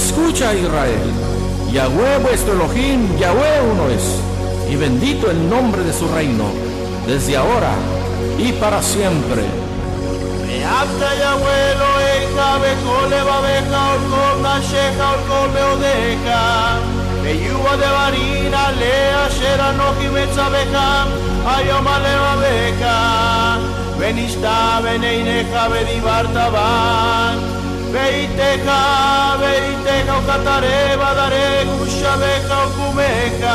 escucha Israel, Yahweh vuestro Elohim, Yahweh uno es, y bendito el nombre de su reino, desde ahora y para siempre. ואהבת יהוה אלוהיך בכל לבביך ולכל נפשך ולכל מאודיך, ויהיו הדברים עלי אשר אנוכי מצווך היום על לבביך, ונשתב עיניך ודיברת בן, ואיתך וכתרב עדרך ושבך וקומך,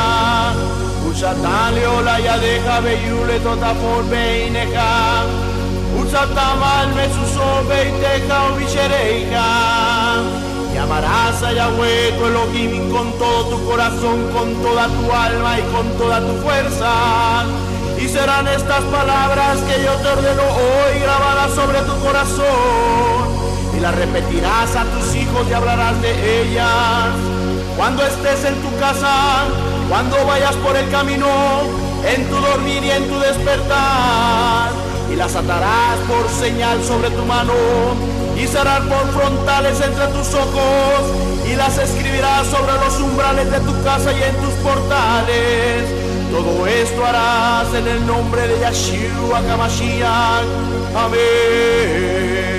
ושתן לעולה ידיך ויהיו לטוטפות בעיניך, ושתם על מצוסו ביתך ובשריך. Y amarás a Yahweh tu Elohim con todo tu corazón, con toda tu alma y con toda tu fuerza. Y serán estas palabras que yo te ordeno hoy grabadas sobre tu corazón. Y las repetirás a tus hijos y hablarás de ellas. Cuando estés en tu casa, cuando vayas por el camino, en tu dormir y en tu despertar. Y las atarás por señal sobre tu mano, y serán por frontales entre tus ojos, y las escribirás sobre los umbrales de tu casa y en tus portales. Todo esto harás en el nombre de Yeshua HaMashiach. Amén.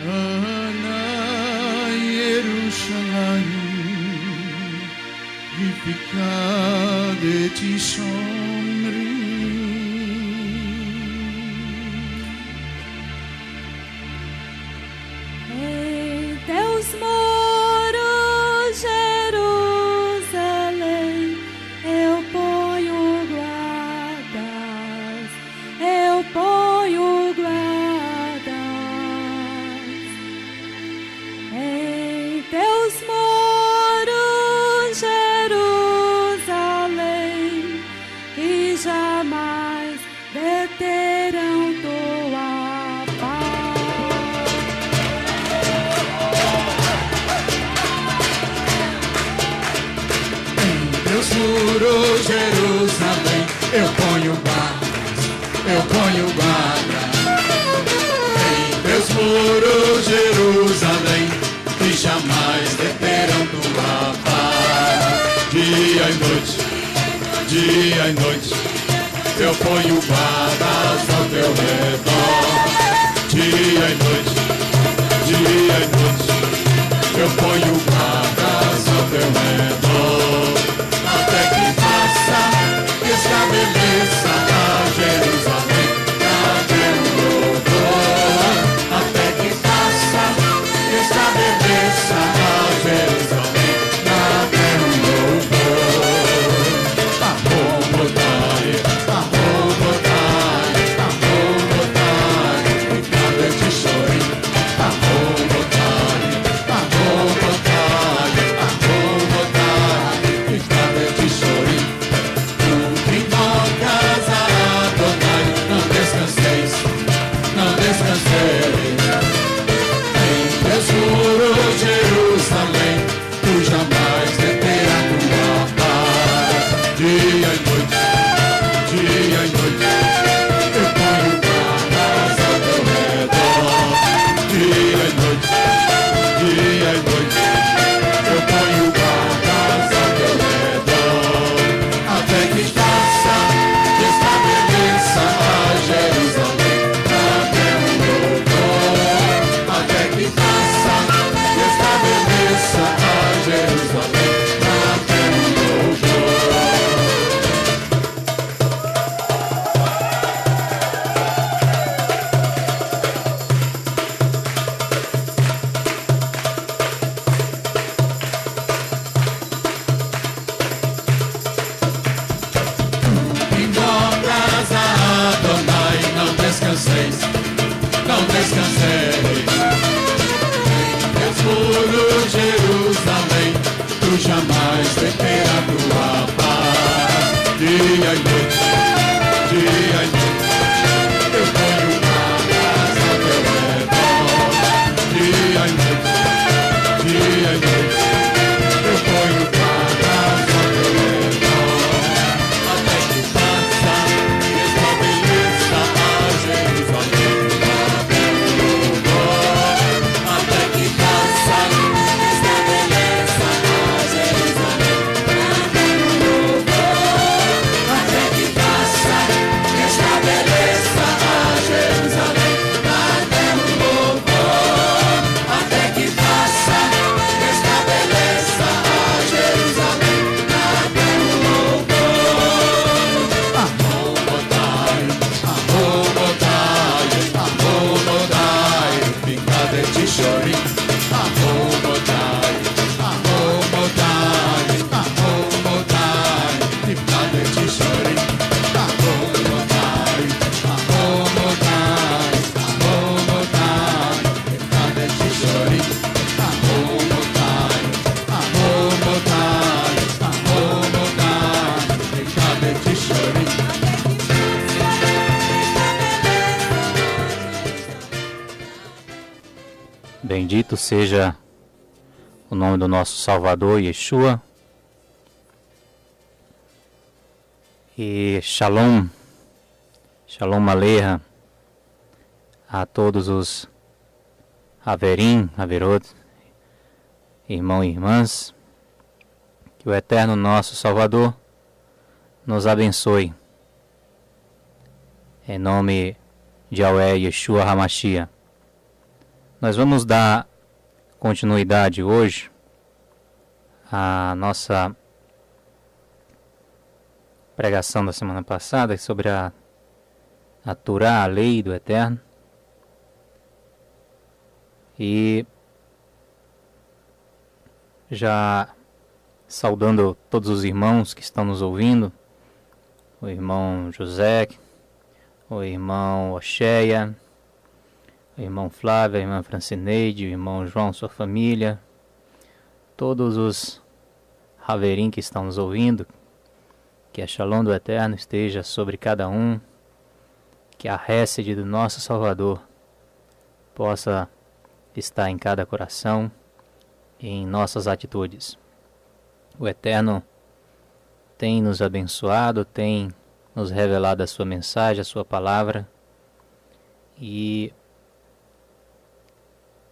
Ana Jerusalém, e ficar de ti Em teus muros, Jerusalém, eu ponho guardas, eu ponho guardas. Em teus muros, Jerusalém, que jamais deterão tua paz. Teus muros, Jerusalém, eu ponho guardas, eu ponho guardas. Em teus muros, Jerusalém, que jamais deterão tua paz. Dia e noite, eu ponho guardas ao teu redor. Dia e noite, eu ponho guardas ao teu redor. Até que faça, que estabeleça a Jerusalém, na teu louvor. Até que faça, que estabeleça a Jerusalém, na teu louvor. Arrobotai, e cada te chore. Arrobotai, e cada te chore. Invocas a Adonai, não descanseis. Em teus muros, Jerusalém, tu jamais deterás tua paz. Dia e noite, eu ponho guardas ao teu redor. Dia e noite, eu ponho guardas ao teu redor. Até que faça, que estabeleça a Jerusalém, na teu louvor. Até que faça, que estabeleça a Jerusalém, na teu louvor. Invocas a Adonai, não descanseis. Em teus muros, Jerusalém, tu jamais deterás tua paz. Dia e noite, eu ponho guardas ao teu redor. Dia e noite, eu ponho guardas ao teu redor. Até que faça, que estabeleça a Jerusalém, na teu louvor. Até que faça, que estabeleça a Jerusalém, na teu louvor. Até que faça, que estabeleça a Jerusalém, na teu louvor. Até que faça, que estabeleça a Jerusalém, na teu louvor. Arrobotai, fica de ti chore. Arrobotai, fica de ti chore. Arrobotai, fica de ti chore. Arrobotai, fica de ti chore. Bendito seja o nome do nosso Salvador, Yeshua. E Shalom Aleichem a todos os Averim, Averot, irmãos e irmãs. Que o eterno nosso Salvador nos abençoe. Em nome de Yahweh Yeshua HaMashiach. Nós vamos dar continuidade hoje à nossa pregação da semana passada sobre a Torá, a lei do Eterno. E já saudando todos os irmãos que estão nos ouvindo, o irmão José, o irmão Oxéia, o irmão Flávio, a irmã Francineide, o irmão João, sua família, todos os Haverim que estão nos ouvindo, que a Shalom do Eterno esteja sobre cada um, que a Hesed do nosso Salvador possa estar em cada coração e em nossas atitudes. O Eterno tem nos abençoado, tem nos revelado a sua mensagem, a sua palavra, e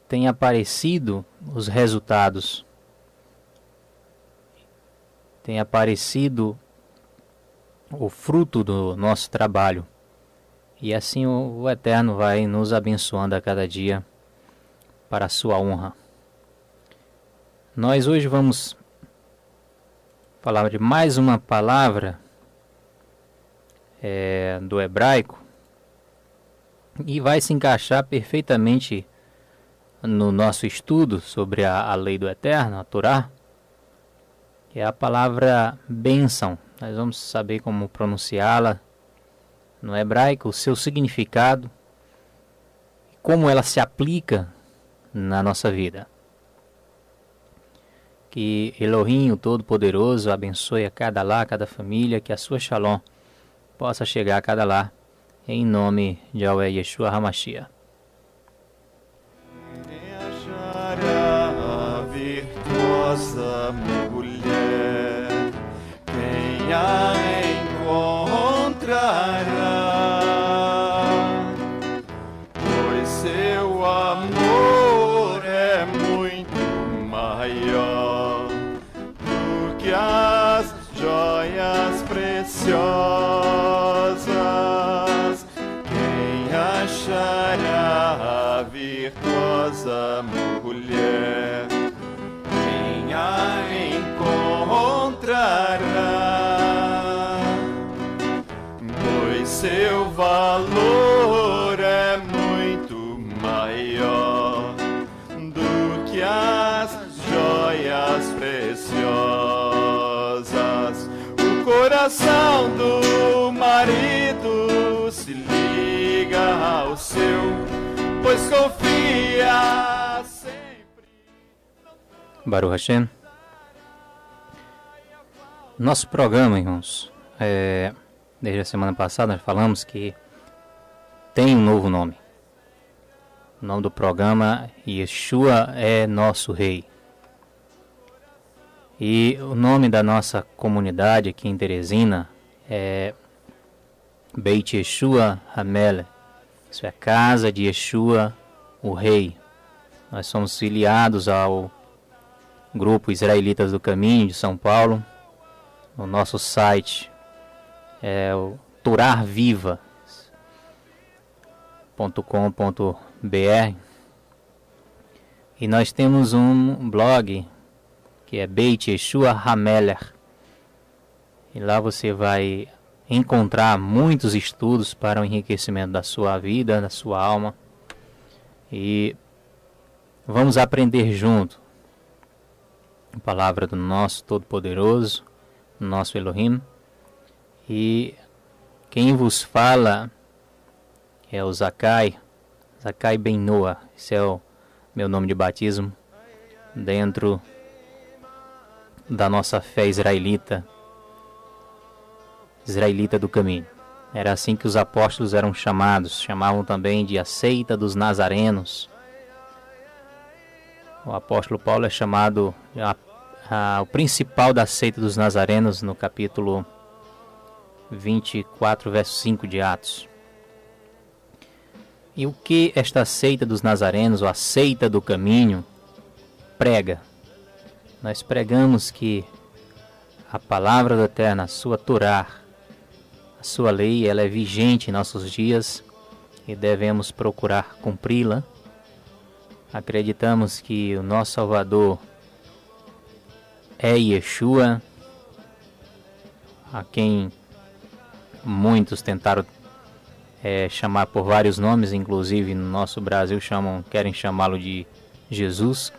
tem aparecido os resultados, tem aparecido o fruto do nosso trabalho, e assim o Eterno vai nos abençoando a cada dia para a sua honra. Nós hoje vamos falar de mais uma palavra do hebraico, e vai se encaixar perfeitamente no nosso estudo sobre a lei do Eterno, a Torá, que é a palavra bênção. Nós vamos saber como pronunciá-la no hebraico, o seu significado, como ela se aplica na nossa vida. Que Elohim, o Todo-Poderoso, abençoe a cada lar, a cada família, que a sua Shalom possa chegar a cada lar, em nome de Yahweh Yeshua HaMashiach. A virtuosa mulher, quem a encontrará, pois seu amor é muito maior do que as joias preciosas. Quem achará a virtuosa mulher, quem a encontrará, pois seu valor é muito maior do que as joias preciosas. O coração do marido se liga ao seu, pois confia sempre. Baruch Hashem. Nosso programa, irmãos, desde a semana passada nós falamos que tem um novo nome. O nome do programa, Yeshua é nosso Rei. E o nome da nossa comunidade aqui em Teresina é Beit Yeshua HaMelech. Isso é a casa de Yeshua, o Rei. Nós somos filiados ao Grupo Israelitas do Caminho de São Paulo. O nosso site é o torarviva.com.br, e nós temos um blog que é Beit Yeshua HaMelech, e lá você vai encontrar muitos estudos para o enriquecimento da sua vida, da sua alma, e vamos aprender junto a palavra do nosso Todo-Poderoso, nosso Elohim. E quem vos fala é o Zakai Ben Noah. Esse é o meu nome de batismo dentro da nossa fé israelita do caminho. Era assim que os apóstolos eram chamados. Chamavam também de a seita dos nazarenos. O apóstolo Paulo é chamado o principal da seita dos nazarenos no capítulo 24, verso 5 de Atos. E o que esta seita dos nazarenos, ou a seita do caminho, prega? Nós pregamos que a palavra do Eterno, a sua Torá, a sua lei, ela é vigente em nossos dias e devemos procurar cumpri-la. Acreditamos que o nosso Salvador é Yeshua, a quem muitos tentaram chamar por vários nomes, inclusive no nosso Brasil querem chamá-lo de Jesus,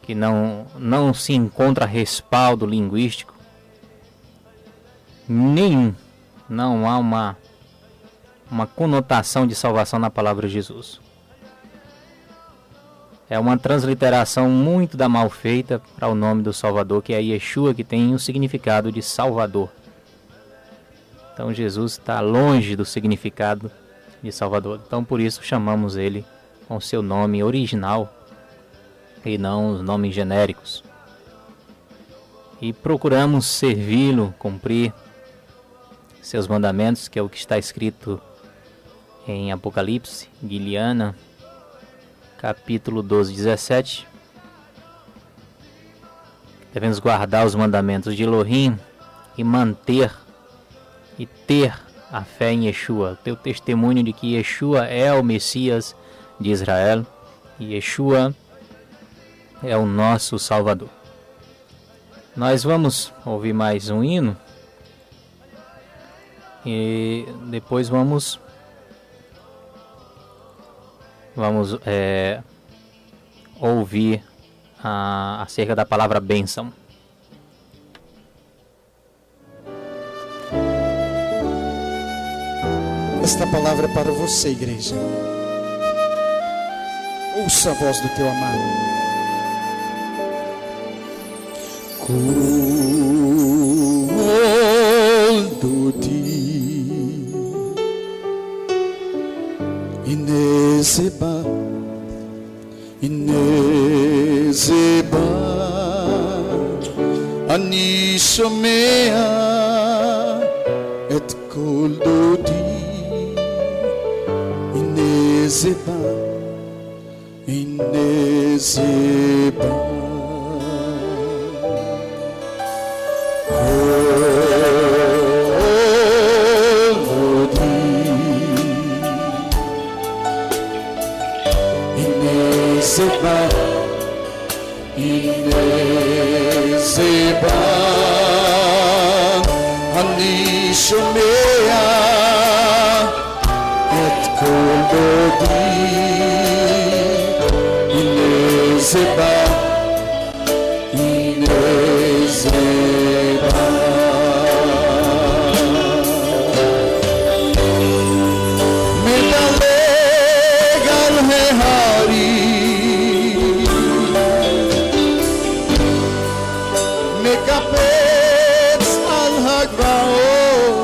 que não se encontra respaldo linguístico nenhum, não há uma conotação de salvação na palavra Jesus. É uma transliteração muito da mal feita para o nome do Salvador, que é Yeshua, que tem o significado de Salvador. Então Jesus está longe do significado de Salvador. Então por isso chamamos ele com seu nome original e não os nomes genéricos. E procuramos servi-lo, cumprir seus mandamentos, que é o que está escrito em Apocalipse, Guiliana, capítulo 12, 17. Devemos guardar os mandamentos de Elohim e manter e ter a fé em Yeshua, ter o testemunho de que Yeshua é o Messias de Israel e Yeshua é o nosso Salvador. Nós vamos ouvir mais um hino e depois vamos ouvir acerca da palavra bênção. Esta palavra é para você, igreja. Ouça a voz do teu amado. Kol-Dodi Inezeba Ani shomea et Kol-Dodi Inezeba Kol-Dodi Inezeba Ani shomea et Kol-Dodi Inezeba Medalega al-Hehari Mekapetz al-Hagvaot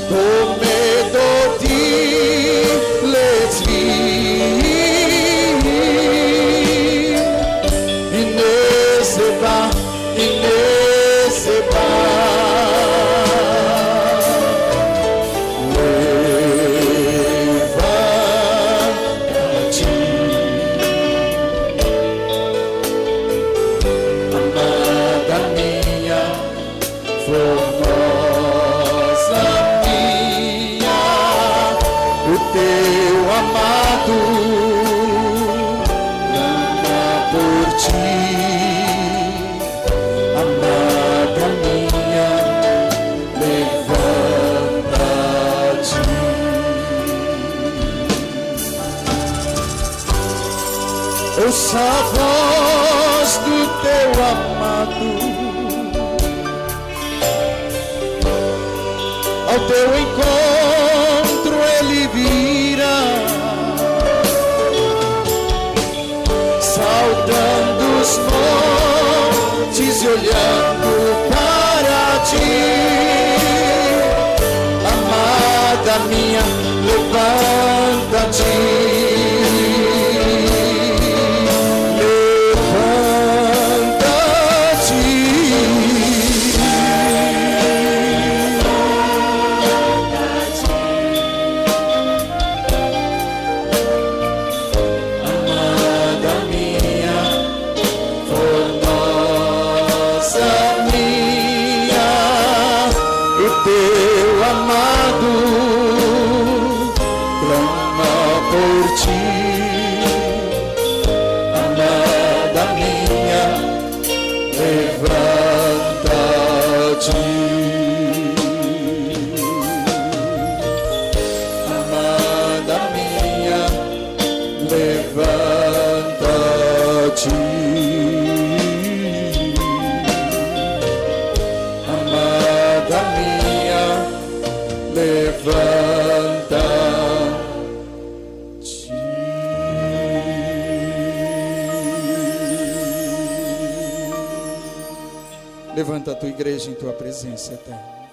Domedoti letzvi Inezeba Levanta-te, amada minha, formosa minha, o teu amado clama por ti, amada minha, levanta-te. Ouça a voz do teu amado, ao teu encontro ele virá, saudando os montes e olhando para ti. Amada minha, levanta-te. levanta a tua igreja em tua presença eterna.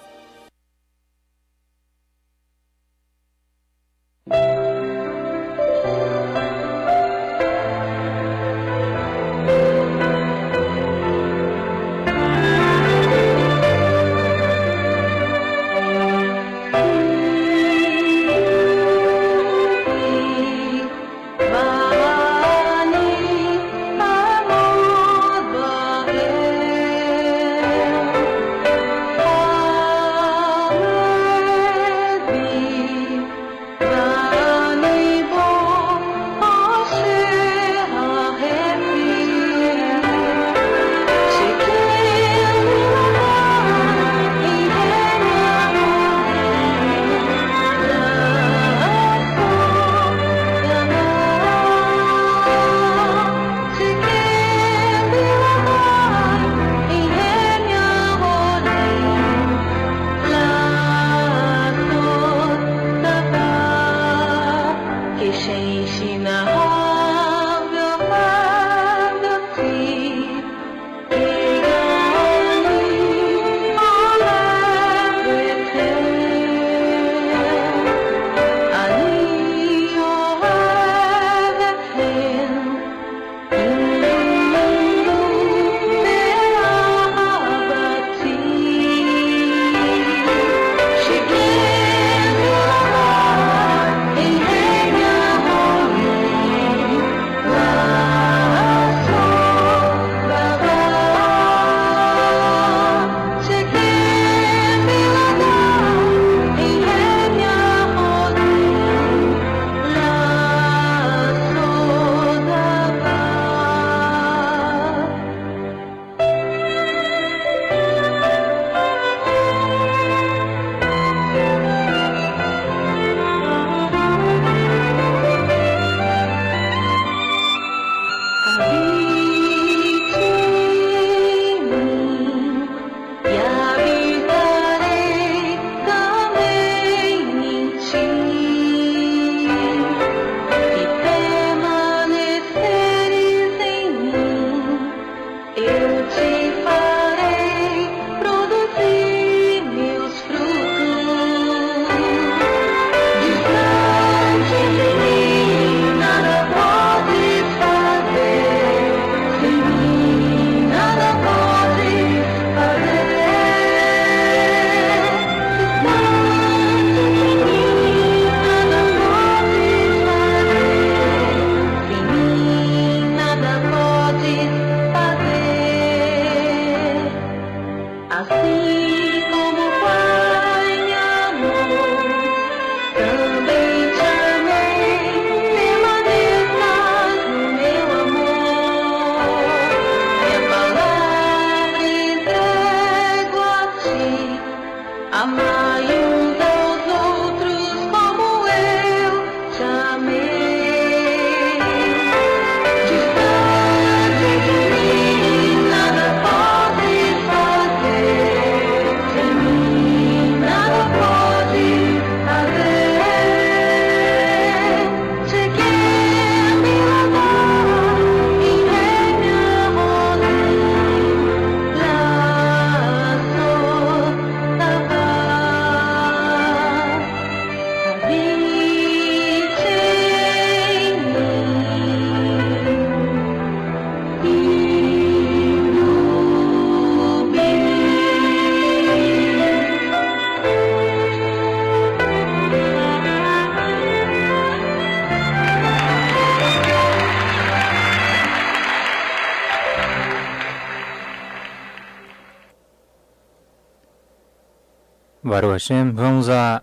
Baruch Hashem, vamos à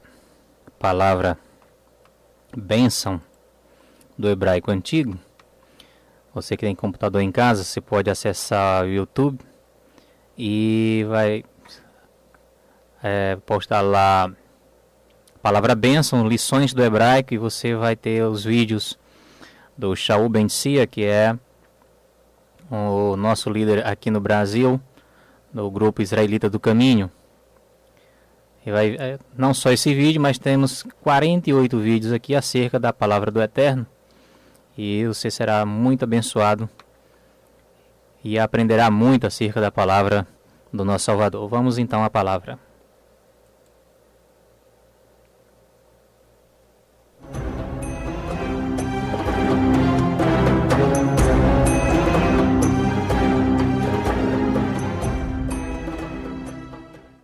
palavra bênção do hebraico antigo. Você que tem computador em casa, você pode acessar o YouTube e vai postar lá a palavra bênção, lições do hebraico, e você vai ter os vídeos do Shaul Ben Tzia, que é o nosso líder aqui no Brasil, do grupo Israelita do Caminho. E vai, não só esse vídeo, mas temos 48 vídeos aqui acerca da palavra do Eterno. E você será muito abençoado e aprenderá muito acerca da palavra do nosso Salvador. Vamos então à palavra.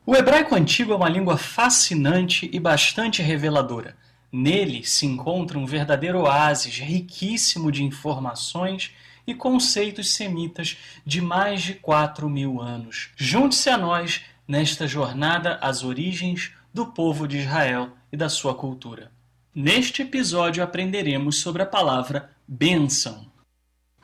O hebraico antigo é uma língua fascinante e bastante reveladora. Nele se encontra um verdadeiro oásis riquíssimo de informações e conceitos semitas de mais de 4.000 anos. Junte-se a nós nesta jornada às origens do povo de Israel e da sua cultura. Neste episódio aprenderemos sobre a palavra bênção.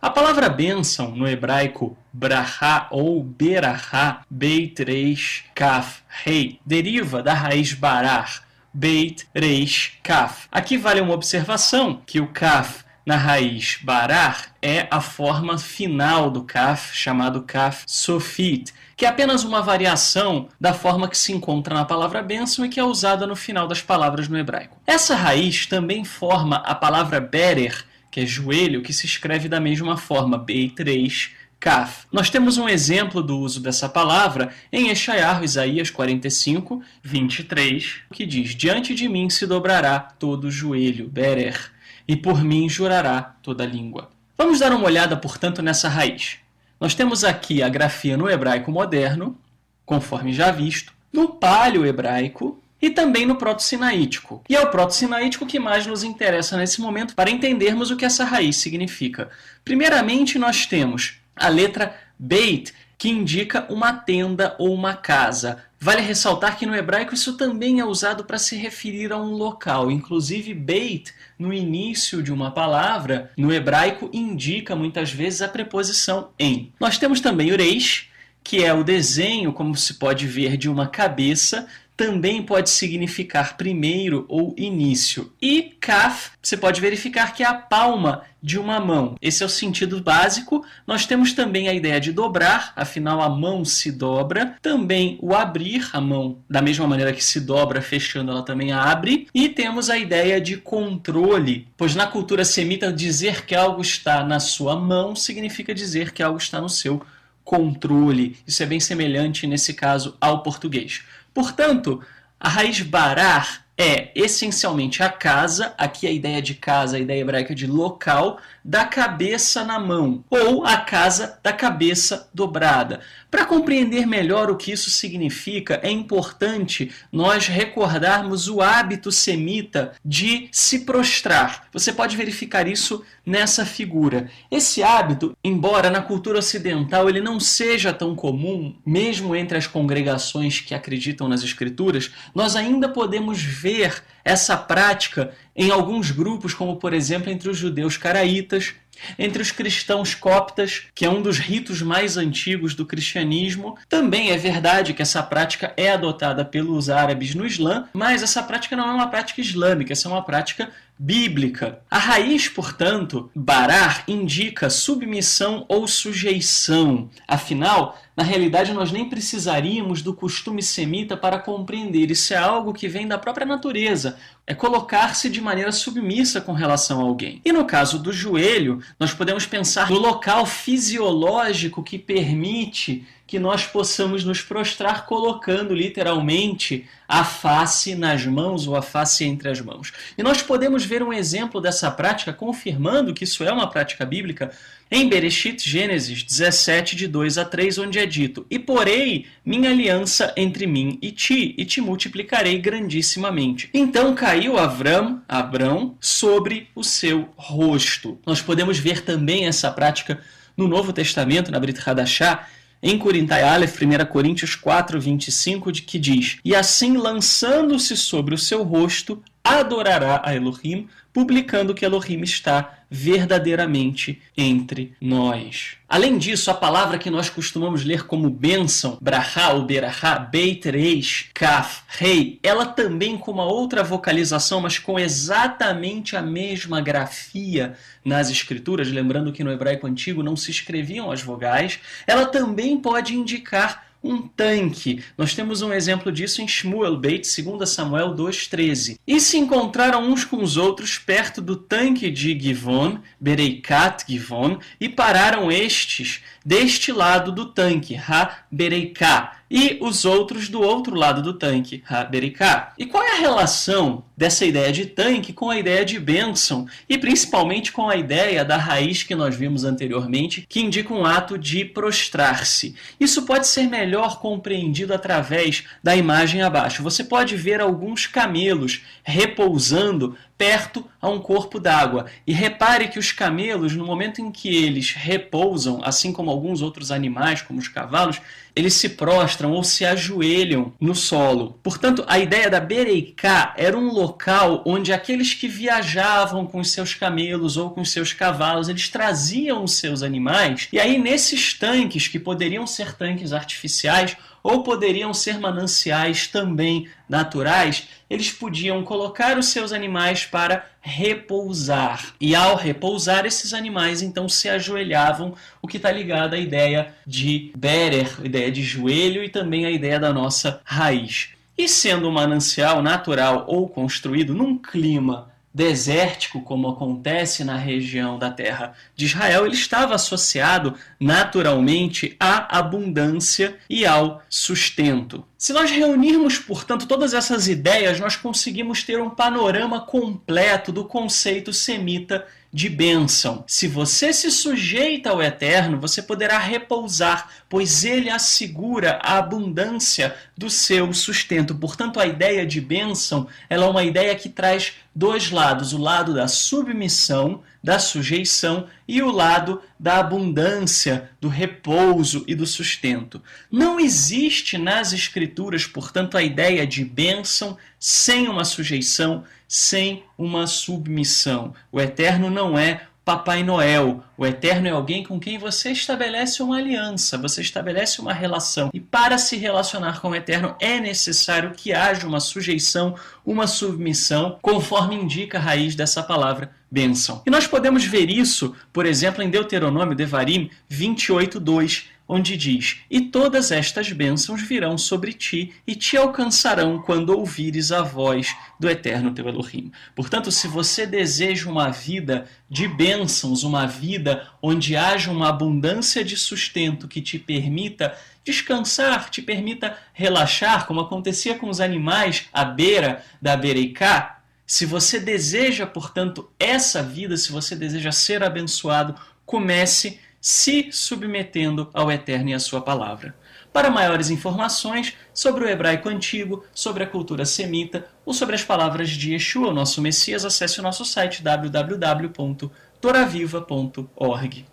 A palavra bênção, no hebraico brahá ou berahá, beit reish kaf rei, deriva da raiz barar, beit reish kaf. Aqui vale uma observação que o kaf na raiz barar é a forma final do kaf, chamado kaf sofit, que é apenas uma variação da forma que se encontra na palavra bênção e que é usada no final das palavras no hebraico. Essa raiz também forma a palavra berer, que é joelho, que se escreve da mesma forma, beit reish kaf. Nós temos um exemplo do uso dessa palavra em Isaías 45, 23, que diz: diante de mim se dobrará todo o joelho, berer, e por mim jurará toda a língua. Vamos dar uma olhada, portanto, nessa raiz. Nós temos aqui a grafia no hebraico moderno, conforme já visto, no paleo-hebraico, e também no proto-sinaítico. E é o proto-sinaítico que mais nos interessa nesse momento para entendermos o que essa raiz significa. Primeiramente, nós temos a letra beit, que indica uma tenda ou uma casa. Vale ressaltar que no hebraico isso também é usado para se referir a um local. Inclusive, beit, no início de uma palavra, no hebraico, indica muitas vezes a preposição em. Nós temos também o reish, que é o desenho, como se pode ver, de uma cabeça. Também pode significar primeiro ou início. E kaf, você pode verificar que é a palma de uma mão. Esse é o sentido básico. Nós temos também a ideia de dobrar, afinal a mão se dobra. Também o abrir, a mão, da mesma maneira que se dobra, fechando, ela também abre. E temos a ideia de controle, pois na cultura semita dizer que algo está na sua mão significa dizer que algo está no seu controle. Isso é bem semelhante, nesse caso, ao português. Portanto, a raiz barar é essencialmente a casa, aqui a ideia de casa, a ideia hebraica de local, da cabeça na mão, ou a casa da cabeça dobrada. Para compreender melhor o que isso significa, é importante nós recordarmos o hábito semita de se prostrar. Você pode verificar isso nessa figura. Esse hábito, embora na cultura ocidental ele não seja tão comum, mesmo entre as congregações que acreditam nas Escrituras, nós ainda podemos ver essa prática em alguns grupos, como por exemplo entre os judeus caraítas, entre os cristãos coptas, que é um dos ritos mais antigos do cristianismo. Também é verdade que essa prática é adotada pelos árabes no Islã, mas essa prática não é uma prática islâmica, essa é uma prática bíblica. A raiz, portanto, barar, indica submissão ou sujeição. Afinal, na realidade, nós nem precisaríamos do costume semita para compreender. Isso é algo que vem da própria natureza. É colocar-se de maneira submissa com relação a alguém. E no caso do joelho, nós podemos pensar no local fisiológico que permite que nós possamos nos prostrar colocando literalmente a face nas mãos ou a face entre as mãos. E nós podemos ver um exemplo dessa prática confirmando que isso é uma prática bíblica em Bereshit, Gênesis 17, de 2 a 3, onde é dito: e porei minha aliança entre mim e te multiplicarei grandissimamente. Então caiu Abrão, sobre o seu rosto. Nós podemos ver também essa prática no Novo Testamento, na Brit Hadashah, em Korintai Aleph, 1 Coríntios 4, 25, que diz: e assim, lançando-se sobre o seu rosto, adorará a Elohim, publicando que Elohim está verdadeiramente entre nós. Além disso, a palavra que nós costumamos ler como bênção, brahá ou berahá, beit reish kaf rei, ela também com uma outra vocalização, mas com exatamente a mesma grafia nas escrituras, lembrando que no hebraico antigo não se escreviam as vogais, ela também pode indicar um tanque. Nós temos um exemplo disso em Shmuel Beit, 2 Samuel 2,13. E se encontraram uns com os outros perto do tanque de Givon, Bereikat Givon, e pararam estes deste lado do tanque, Ha-Bereiká, e os outros do outro lado do tanque, Ha-Bereiká. E qual é a relação dessa ideia de tanque com a ideia de bênção, e principalmente com a ideia da raiz que nós vimos anteriormente, que indica um ato de prostrar-se? Isso pode ser melhor compreendido através da imagem abaixo. Você pode ver alguns camelos repousando perto a um corpo d'água. E repare que os camelos, no momento em que eles repousam, assim como alguns outros animais, como os cavalos, eles se prostram ou se ajoelham no solo. Portanto, a ideia da Bereiká era um local onde aqueles que viajavam com os seus camelos ou com os seus cavalos, eles traziam os seus animais, e aí nesses tanques, que poderiam ser tanques artificiais ou poderiam ser mananciais também naturais, eles podiam colocar os seus animais para repousar. E ao repousar, esses animais então se ajoelhavam, o que está ligado à ideia de berer, a ideia de joelho, e também a ideia da nossa raiz. E sendo um manancial natural ou construído num clima desértico, como acontece na região da terra de Israel, ele estava associado naturalmente à abundância e ao sustento. Se nós reunirmos, portanto, todas essas ideias, nós conseguimos ter um panorama completo do conceito semita de bênção. Se você se sujeita ao Eterno, você poderá repousar, pois ele assegura a abundância do seu sustento. Portanto, a ideia de bênção, ela é uma ideia que traz dois lados: o lado da submissão, da sujeição, e o lado da abundância, do repouso e do sustento. Não existe nas Escrituras, portanto, a ideia de bênção sem uma sujeição, sem uma submissão. O Eterno não é Papai Noel. O Eterno é alguém com quem você estabelece uma aliança, você estabelece uma relação. E para se relacionar com o Eterno é necessário que haja uma sujeição, uma submissão, conforme indica a raiz dessa palavra, bênção. E nós podemos ver isso, por exemplo, em Deuteronômio, Devarim 28:2, onde diz: "E todas estas bênçãos virão sobre ti e te alcançarão quando ouvires a voz do Eterno teu Elohim." Portanto, se você deseja uma vida de bênçãos, uma vida onde haja uma abundância de sustento que te permita descansar, te permita relaxar, como acontecia com os animais à beira da Bereiká, se você deseja, portanto, essa vida, se você deseja ser abençoado, comece se submetendo ao Eterno e à sua palavra. Para maiores informações sobre o hebraico antigo, sobre a cultura semita ou sobre as palavras de Yeshua, o nosso Messias, acesse o nosso site www.toraviva.org.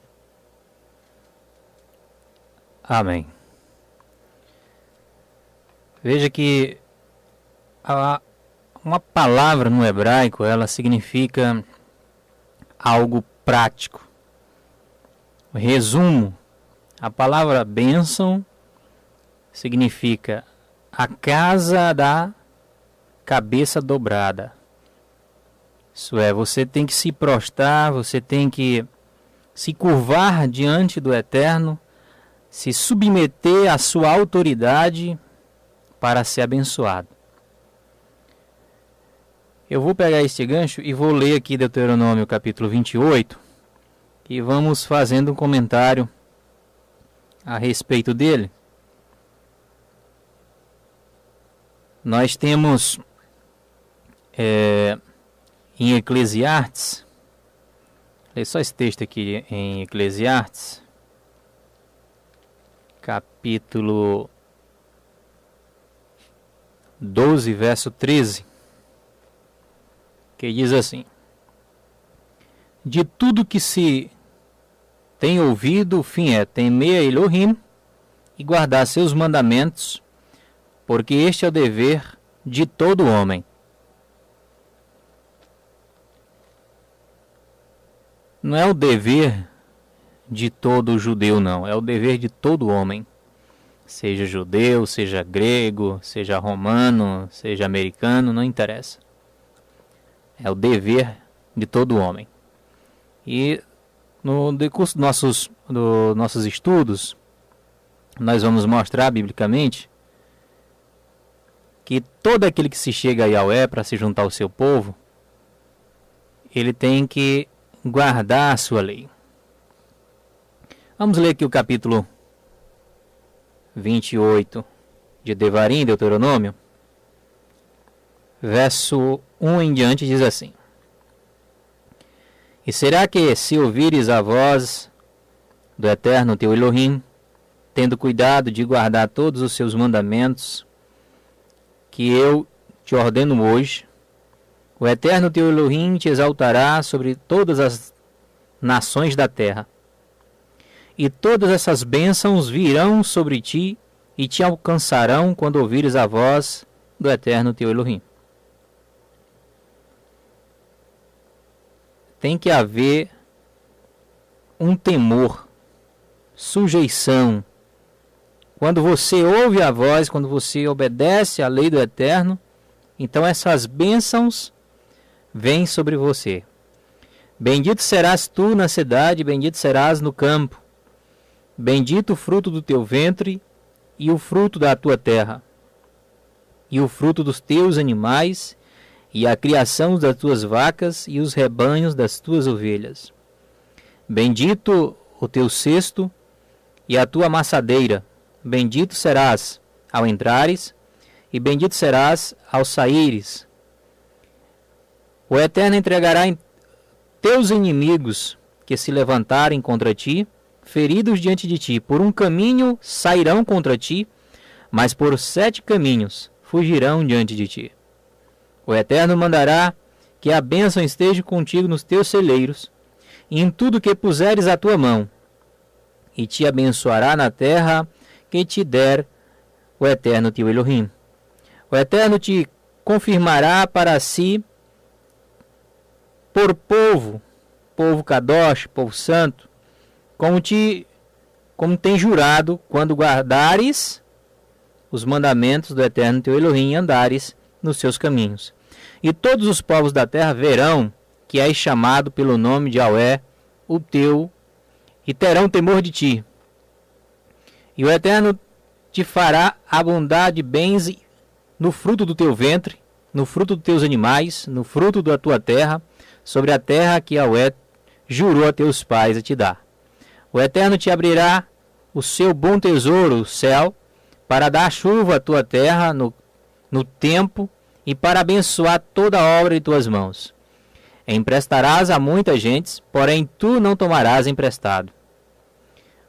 Amém. Veja que uma palavra no hebraico, ela significa algo prático. Resumo: a palavra bênção significa a casa da cabeça dobrada. Isso é, você tem que se prostrar, você tem que se curvar diante do Eterno, se submeter à sua autoridade para ser abençoado. Eu vou pegar este gancho e vou ler aqui Deuteronômio capítulo 28 e vamos fazendo um comentário a respeito dele. Nós temos em Eclesiastes, leio só esse texto aqui em Eclesiastes, capítulo 12, verso 13, que diz assim: "De tudo que se tem ouvido, o fim é temer a Elohim e guardar seus mandamentos, porque este é o dever de todo homem." Não é o dever de todo judeu, não. É o dever de todo homem. Seja judeu, seja grego, seja romano, seja americano, não interessa. É o dever de todo homem. E no decurso dos nossos estudos, nós vamos mostrar biblicamente que todo aquele que se chega a Yahweh para se juntar ao seu povo, ele tem que guardar a sua lei. Vamos ler aqui o capítulo 28 de Devarim, Deuteronômio. Verso 1 em diante diz assim: E será que, se ouvires a voz do Eterno teu Elohim, tendo cuidado de guardar todos os seus mandamentos, que eu te ordeno hoje, o Eterno teu Elohim te exaltará sobre todas as nações da terra, e todas essas bênçãos virão sobre ti e te alcançarão quando ouvires a voz do Eterno teu Elohim. Tem que haver um temor, sujeição. Quando você ouve a voz, quando você obedece à lei do Eterno, então essas bênçãos vêm sobre você. Bendito serás tu na cidade, bendito serás no campo. Bendito o fruto do teu ventre e o fruto da tua terra, e o fruto dos teus animais, e a criação das tuas vacas e os rebanhos das tuas ovelhas. Bendito o teu cesto e a tua amassadeira. Bendito serás ao entrares, e bendito serás ao saíres. O Eterno entregará em teus inimigos que se levantarem contra ti, feridos diante de ti. Por um caminho sairão contra ti, mas por 7 caminhos fugirão diante de ti. O Eterno mandará que a bênção esteja contigo nos teus celeiros, e em tudo que puseres a tua mão, e te abençoará na terra que te der o Eterno teu Elohim. O Eterno te confirmará para si por povo Kadosh, povo santo, como tem jurado, quando guardares os mandamentos do Eterno teu Elohim e andares nos seus caminhos. E todos os povos da terra verão que és chamado pelo nome de Yahweh, o teu, e terão temor de ti. E o Eterno te fará abundar de bens no fruto do teu ventre, no fruto dos teus animais, no fruto da tua terra, sobre a terra que Yahweh jurou a teus pais a te dar. O Eterno te abrirá o seu bom tesouro, o céu, para dar chuva à tua terra no tempo, e para abençoar toda a obra de tuas mãos. Emprestarás a muitas gentes, porém tu não tomarás emprestado.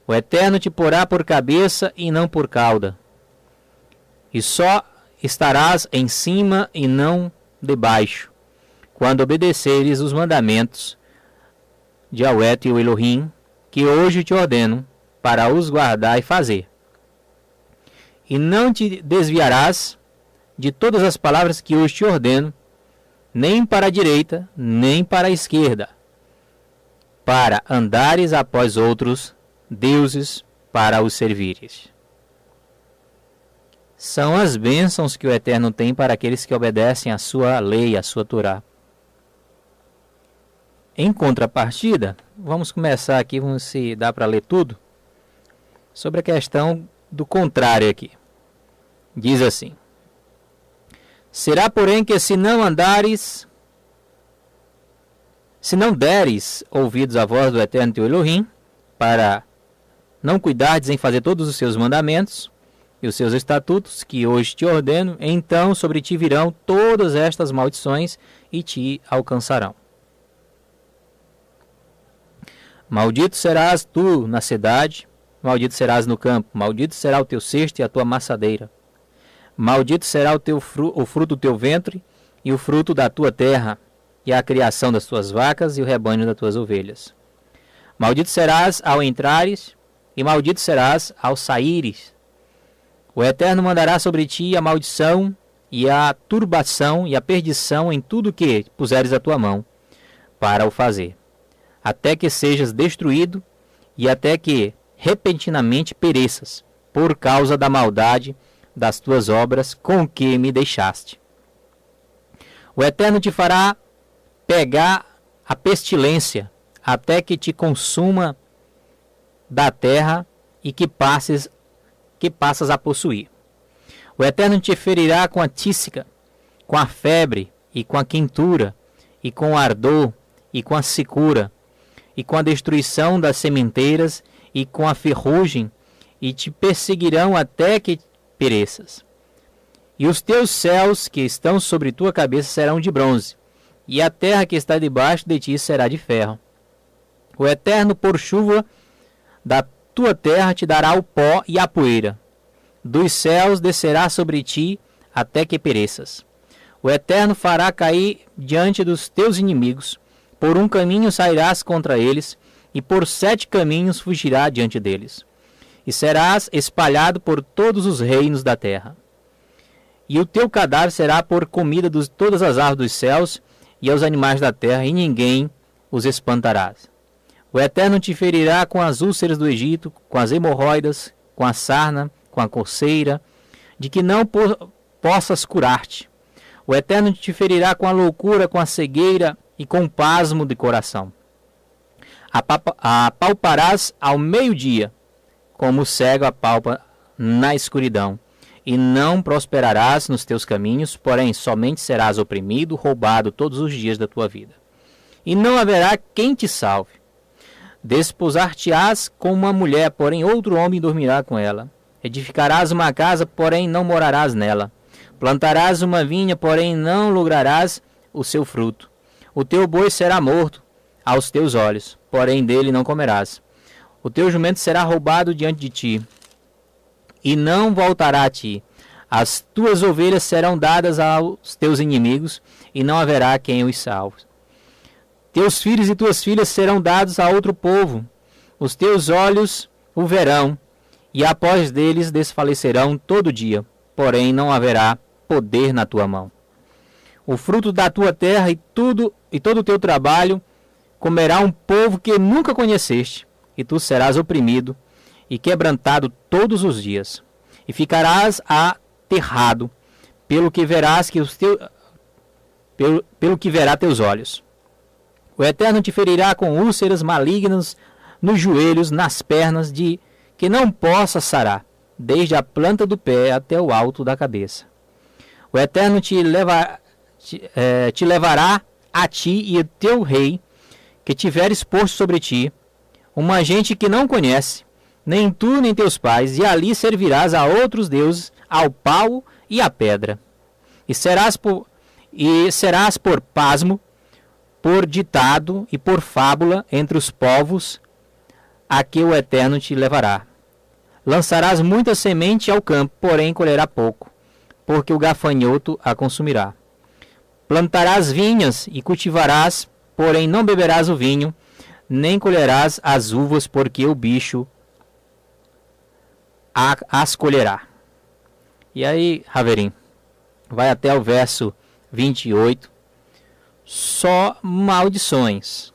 O Eterno te porá por cabeça e não por cauda, e só estarás em cima e não debaixo, quando obedeceres os mandamentos de Yahweh teu Elohim, que hoje te ordeno, para os guardar e fazer. E não te desviarás de todas as palavras que hoje te ordeno, nem para a direita, nem para a esquerda, para andares após outros deuses para os servires. São as bênçãos que o Eterno tem para aqueles que obedecem à sua lei, à sua Torá. Em contrapartida, vamos começar aqui, vamos se dá para ler tudo, sobre a questão do contrário aqui. Diz assim: será, porém, que se não deres ouvidos à voz do Eterno teu Elohim, para não cuidardes em fazer todos os seus mandamentos e os seus estatutos, que hoje te ordeno, então sobre ti virão todas estas maldições e te alcançarão. Maldito serás tu na cidade, maldito serás no campo, maldito será o teu cesto e a tua amassadeira. Maldito será o fruto do teu ventre e o fruto da tua terra, e a criação das tuas vacas e o rebanho das tuas ovelhas. Maldito serás ao entrares, e maldito serás ao saíres. O Eterno mandará sobre ti a maldição e a turbação e a perdição em tudo que puseres a tua mão para o fazer, até que sejas destruído e até que repentinamente pereças, por causa da maldade das tuas obras com que me deixaste. O Eterno te fará pegar a pestilência, até que te consuma da terra e que passes que passas a possuir. O Eterno te ferirá com a tísica, com a febre, e com a quentura, e com o ardor, e com a secura, e com a destruição das sementeiras, e com a ferrugem, e te perseguirão até que pereças. E os teus céus que estão sobre tua cabeça serão de bronze, e a terra que está debaixo de ti será de ferro. O Eterno, por chuva da tua terra, te dará o pó e a poeira. Dos céus descerá sobre ti até que pereças. O Eterno fará cair diante dos teus inimigos. Por um caminho sairás contra eles, e por 7 caminhos fugirá diante deles. E serás espalhado por todos os reinos da terra. E o teu cadáver será por comida de todas as aves dos céus e aos animais da terra, e ninguém os espantará. O Eterno te ferirá com as úlceras do Egito, com as hemorroidas, com a sarna, com a coceira, de que não possas curar-te. O Eterno te ferirá com a loucura, com a cegueira e com o pasmo de coração. Apalparás ao meio-dia, como o cego apalpa na escuridão, e não prosperarás nos teus caminhos, porém somente serás oprimido, roubado todos os dias da tua vida. E não haverá quem te salve. Desposar-te-ás com uma mulher, porém outro homem dormirá com ela. Edificarás uma casa, porém não morarás nela. Plantarás uma vinha, porém não lograrás o seu fruto. O teu boi será morto aos teus olhos, porém dele não comerás. O teu jumento será roubado diante de ti, e não voltará a ti. As tuas ovelhas serão dadas aos teus inimigos, e não haverá quem os salve. Teus filhos e tuas filhas serão dados a outro povo. Os teus olhos o verão, e após deles desfalecerão todo dia, porém não haverá poder na tua mão. O fruto da tua terra e todo o teu trabalho comerá um povo que nunca conheceste, e tu serás oprimido e quebrantado todos os dias, e ficarás aterrado pelo que verás pelo que verá teus olhos. O Eterno te ferirá com úlceras malignas nos joelhos, nas pernas, de que não possas sarar, desde a planta do pé até o alto da cabeça. O Eterno te levará a ti e o teu rei, que tiveres posto sobre ti, uma gente que não conhece, nem tu nem teus pais, e ali servirás a outros deuses, ao pau e à pedra. E serás por pasmo, por ditado e por fábula entre os povos a que o Eterno te levará. Lançarás muita semente ao campo, porém colherá pouco, porque o gafanhoto a consumirá. Plantarás vinhas e cultivarás, porém não beberás o vinho, nem colherás as uvas, porque o bicho as colherá. E aí, Raverim, vai até o verso 28, só maldições.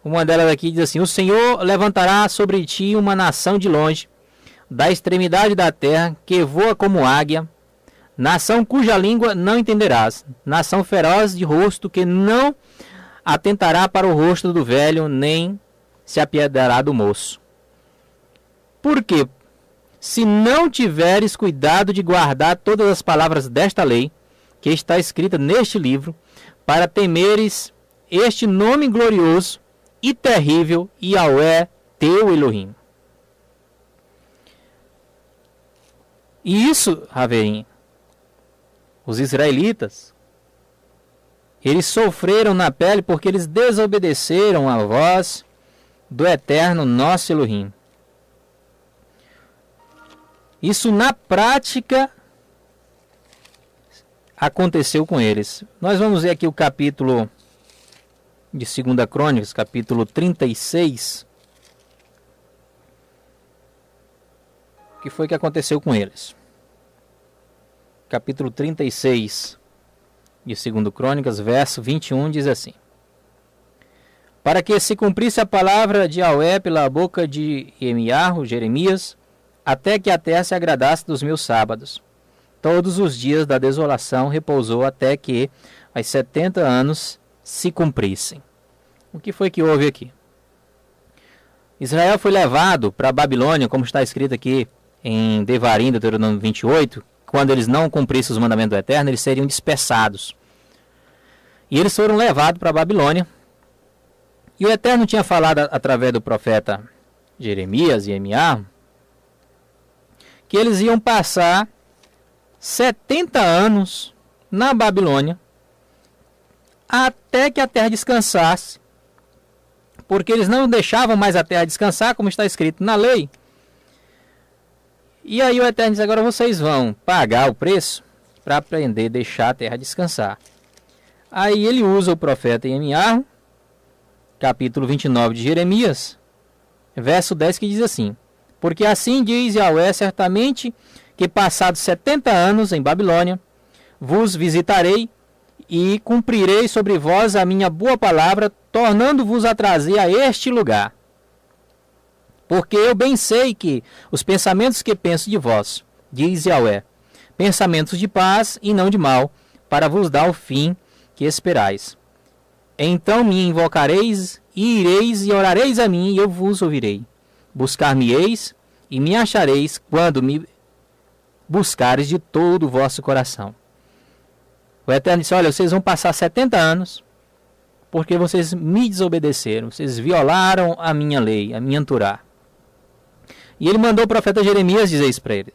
Uma delas aqui diz assim: o Senhor levantará sobre ti uma nação de longe, da extremidade da terra, que voa como águia, nação cuja língua não entenderás, nação feroz de rosto, que não atentará para o rosto do velho, nem se apiedará do moço. Porque, se não tiveres cuidado de guardar todas as palavras desta lei, que está escrita neste livro, para temeres este nome glorioso e terrível, Yahweh teu Elohim. E isso, Raverim, os israelitas, eles sofreram na pele porque eles desobedeceram a voz do eterno nosso Elohim. Isso na prática aconteceu com eles. Nós vamos ver aqui o capítulo de 2 Crônicas, capítulo 36. O que foi que aconteceu com eles? Capítulo 36 de 2 Crônicas, verso 21, diz assim: para que se cumprisse a palavra de Yahweh pela boca de Jeremias, até que a terra se agradasse dos meus sábados. Todos os dias da desolação repousou até que os 70 anos se cumprissem. O que foi que houve aqui? Israel foi levado para a Babilônia, como está escrito aqui em Devarim, Deuteronômio 28, quando eles não cumprissem os mandamentos do Eterno, eles seriam dispersados. E eles foram levados para a Babilônia. E o Eterno tinha falado através do profeta Jeremias e Emiá que eles iam passar 70 anos na Babilônia até que a terra descansasse, porque eles não deixavam mais a terra descansar, como está escrito na lei. E aí o Eterno diz: agora vocês vão pagar o preço para aprender a deixar a terra descansar. Aí ele usa o profeta Emiá, capítulo 29 de Jeremias, verso 10, que diz assim: porque assim diz Yahweh, certamente que passados 70 anos em Babilônia, vos visitarei e cumprirei sobre vós a minha boa palavra, tornando-vos a trazer a este lugar. Porque eu bem sei que os pensamentos que penso de vós, diz Yahweh, pensamentos de paz e não de mal, para vos dar o fim que esperais. Então me invocareis, e ireis e orareis a mim, e eu vos ouvirei. Buscar-me-eis, e me achareis, quando me buscareis de todo o vosso coração. O Eterno disse: olha, vocês vão passar 70 anos, porque vocês me desobedeceram, vocês violaram a minha lei, a minha Torá. E ele mandou o profeta Jeremias dizer isso para ele.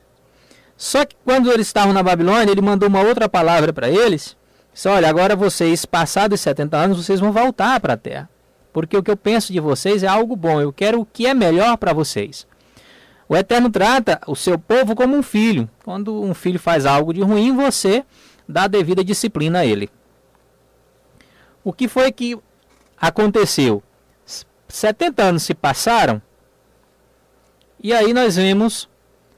Só que quando eles estavam na Babilônia, ele mandou uma outra palavra para eles. Disse: olha, agora vocês, passados 70 anos, vocês vão voltar para a terra. Porque o que eu penso de vocês é algo bom. Eu quero o que é melhor para vocês. O Eterno trata o seu povo como um filho. Quando um filho faz algo de ruim, você dá a devida disciplina a ele. O que foi que aconteceu? 70 anos se passaram. E aí nós vemos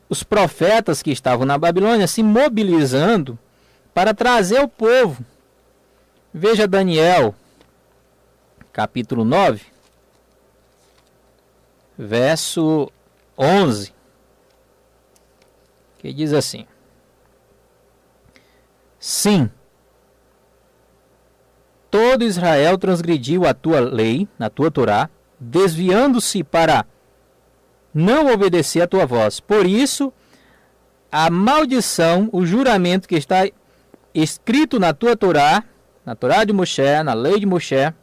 os profetas que estavam na Babilônia se mobilizando para trazer o povo. Veja Daniel, capítulo 9, verso 11, que diz assim: sim, todo Israel transgrediu a tua lei, na tua Torá, desviando-se para não obedecer a tua voz. Por isso, a maldição, o juramento que está escrito na tua Torá, na Torá de Moshe, na lei de Moshe,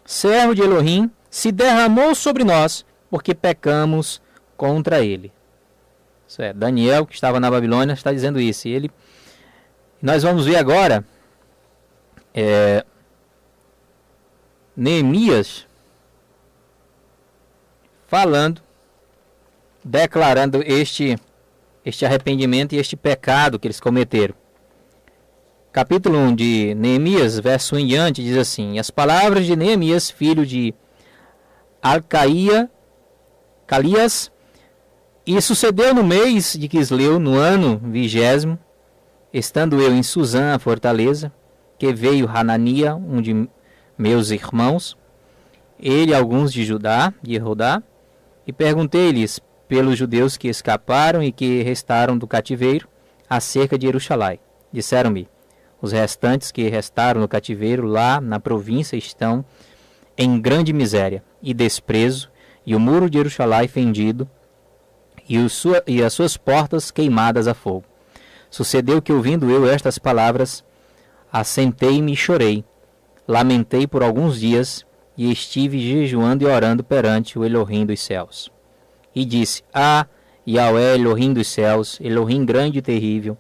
servo de Elohim, se derramou sobre nós, porque pecamos contra ele. Isso é, Daniel, que estava na Babilônia, está dizendo isso. E nós vamos ver agora Neemias falando, declarando este arrependimento e este pecado que eles cometeram. Capítulo 1 de Neemias, verso 1 em diante, diz assim: as palavras de Neemias, filho de Calias, e sucedeu no mês de Quisleu, no ano 20º, estando eu em Suzã, a fortaleza, que veio Hanania, um de meus irmãos, ele e alguns de Judá, e perguntei-lhes pelos judeus que escaparam e que restaram do cativeiro acerca de Jerusalém. Disseram-me: os restantes que restaram no cativeiro lá na província estão em grande miséria e desprezo, e o muro de Jerusalém fendido, e as suas portas queimadas a fogo. Sucedeu que, ouvindo eu estas palavras, assentei-me e chorei, lamentei por alguns dias, e estive jejuando e orando perante o Elohim dos céus. E disse: ah, Yahweh, Elohim dos céus, Elohim grande e terrível,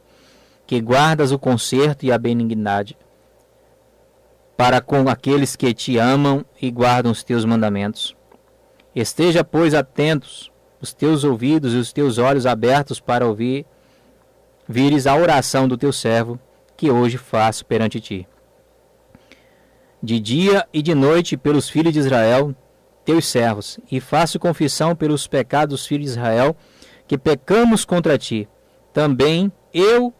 que guardas o conserto e a benignidade para com aqueles que te amam e guardam os teus mandamentos. Esteja, pois, atentos os teus ouvidos e os teus olhos abertos para vires a oração do teu servo, que hoje faço perante ti. De dia e de noite pelos filhos de Israel, teus servos, e faço confissão pelos pecados dos filhos de Israel, que pecamos contra ti. Também eu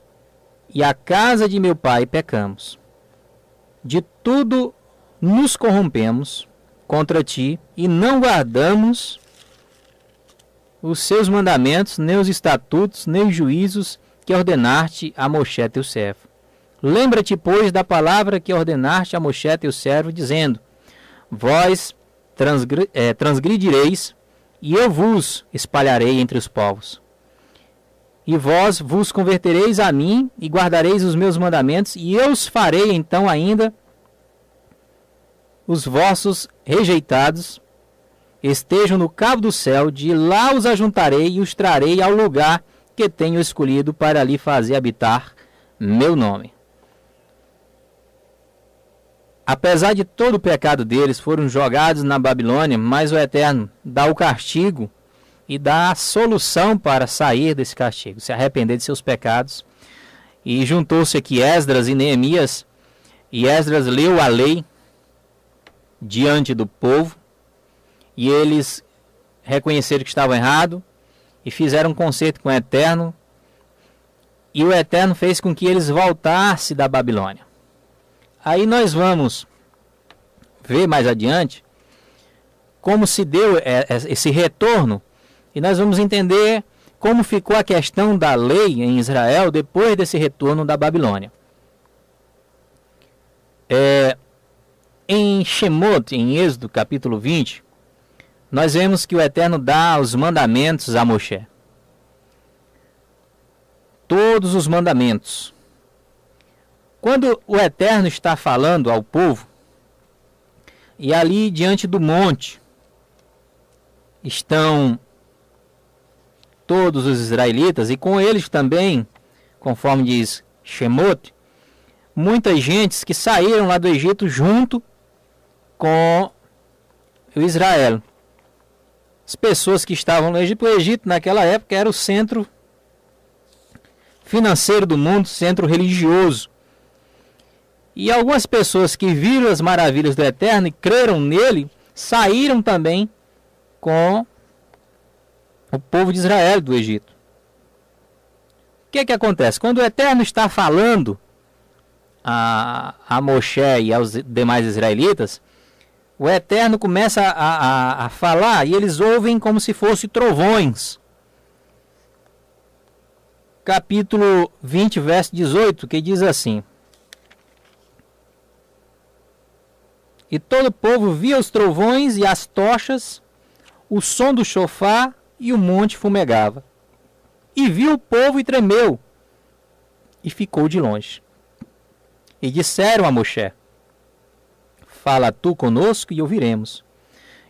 e a casa de meu pai pecamos. De tudo nos corrompemos contra ti, e não guardamos os seus mandamentos, nem os estatutos, nem os juízos que ordenaste a Moshe teu servo. Lembra-te, pois, da palavra que ordenaste a Moshe teu servo, dizendo: vós transgredireis e eu vos espalharei entre os povos. E vós vos convertereis a mim, e guardareis os meus mandamentos, e eu os farei então ainda os vossos rejeitados estejam no cabo do céu, de lá os ajuntarei e os trarei ao lugar que tenho escolhido para ali fazer habitar meu nome. Apesar de todo o pecado deles, foram jogados na Babilônia, mas o Eterno dá o castigo e dá a solução para sair desse castigo, se arrepender de seus pecados. E juntou-se aqui Esdras e Neemias, e Esdras leu a lei diante do povo, e eles reconheceram que estavam errados, e fizeram um concerto com o Eterno, e o Eterno fez com que eles voltassem da Babilônia. Aí nós vamos ver mais adiante como se deu esse retorno, e nós vamos entender como ficou a questão da lei em Israel depois desse retorno da Babilônia. Em Shemot, em Êxodo capítulo 20, nós vemos que o Eterno dá os mandamentos a Moshe. Todos os mandamentos. Quando o Eterno está falando ao povo, e ali diante do monte estão todos os israelitas, e com eles também, conforme diz Shemot, muitas gentes que saíram lá do Egito junto com o Israel. As pessoas que estavam no Egito, o Egito naquela época era o centro financeiro do mundo, centro religioso. E algumas pessoas que viram as maravilhas do Eterno e creram nele, saíram também com o povo de Israel do Egito. O que acontece? Quando o Eterno está falando a Moshe e aos demais israelitas, o Eterno começa a falar e eles ouvem como se fossem trovões. Capítulo 20, verso 18, que diz assim: E todo o povo via os trovões e as tochas, o som do chofar, e o monte fumegava. E viu o povo e tremeu, e ficou de longe. E disseram a Moshe: Fala tu conosco e ouviremos,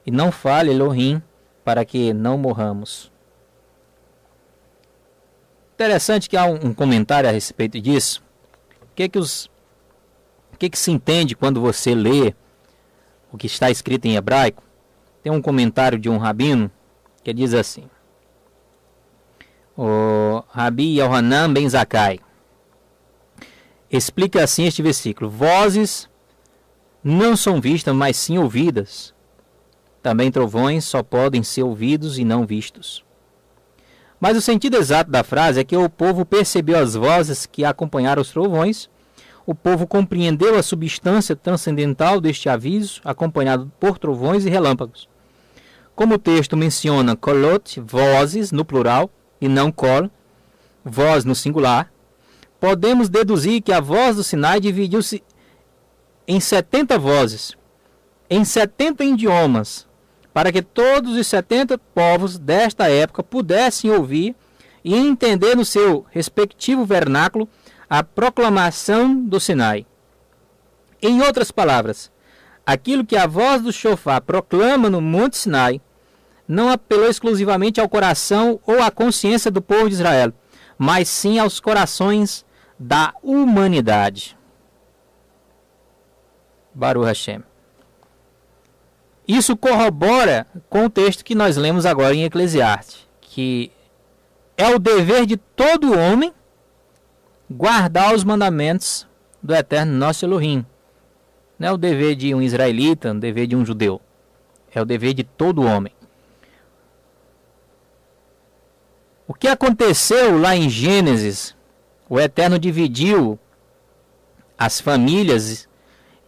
e não fale Elohim, para que não morramos. Interessante que há um comentário a respeito disso. O que se entende quando você lê o que está escrito em hebraico? Tem um comentário de um rabino que diz assim: o Rabi Yohanan Ben Zakkai explica assim este versículo: vozes não são vistas, mas sim ouvidas. Também trovões só podem ser ouvidos e não vistos. Mas o sentido exato da frase é que o povo percebeu as vozes que acompanharam os trovões, o povo compreendeu a substância transcendental deste aviso, acompanhado por trovões e relâmpagos. Como o texto menciona kolot, vozes, no plural, e não kol, voz no singular, podemos deduzir que a voz do Sinai dividiu-se em 70 vozes, em 70 idiomas, para que todos os 70 povos desta época pudessem ouvir e entender no seu respectivo vernáculo a proclamação do Sinai. Em outras palavras, aquilo que a voz do shofar proclama no Monte Sinai não apelou exclusivamente ao coração ou à consciência do povo de Israel, mas sim aos corações da humanidade. Baruch Hashem. Isso corrobora com o texto que nós lemos agora em Eclesiastes, que é o dever de todo homem guardar os mandamentos do Eterno nosso Elohim. Não é o dever de um israelita, o dever de um judeu. É o dever de todo homem. O que aconteceu lá em Gênesis? O Eterno dividiu as famílias,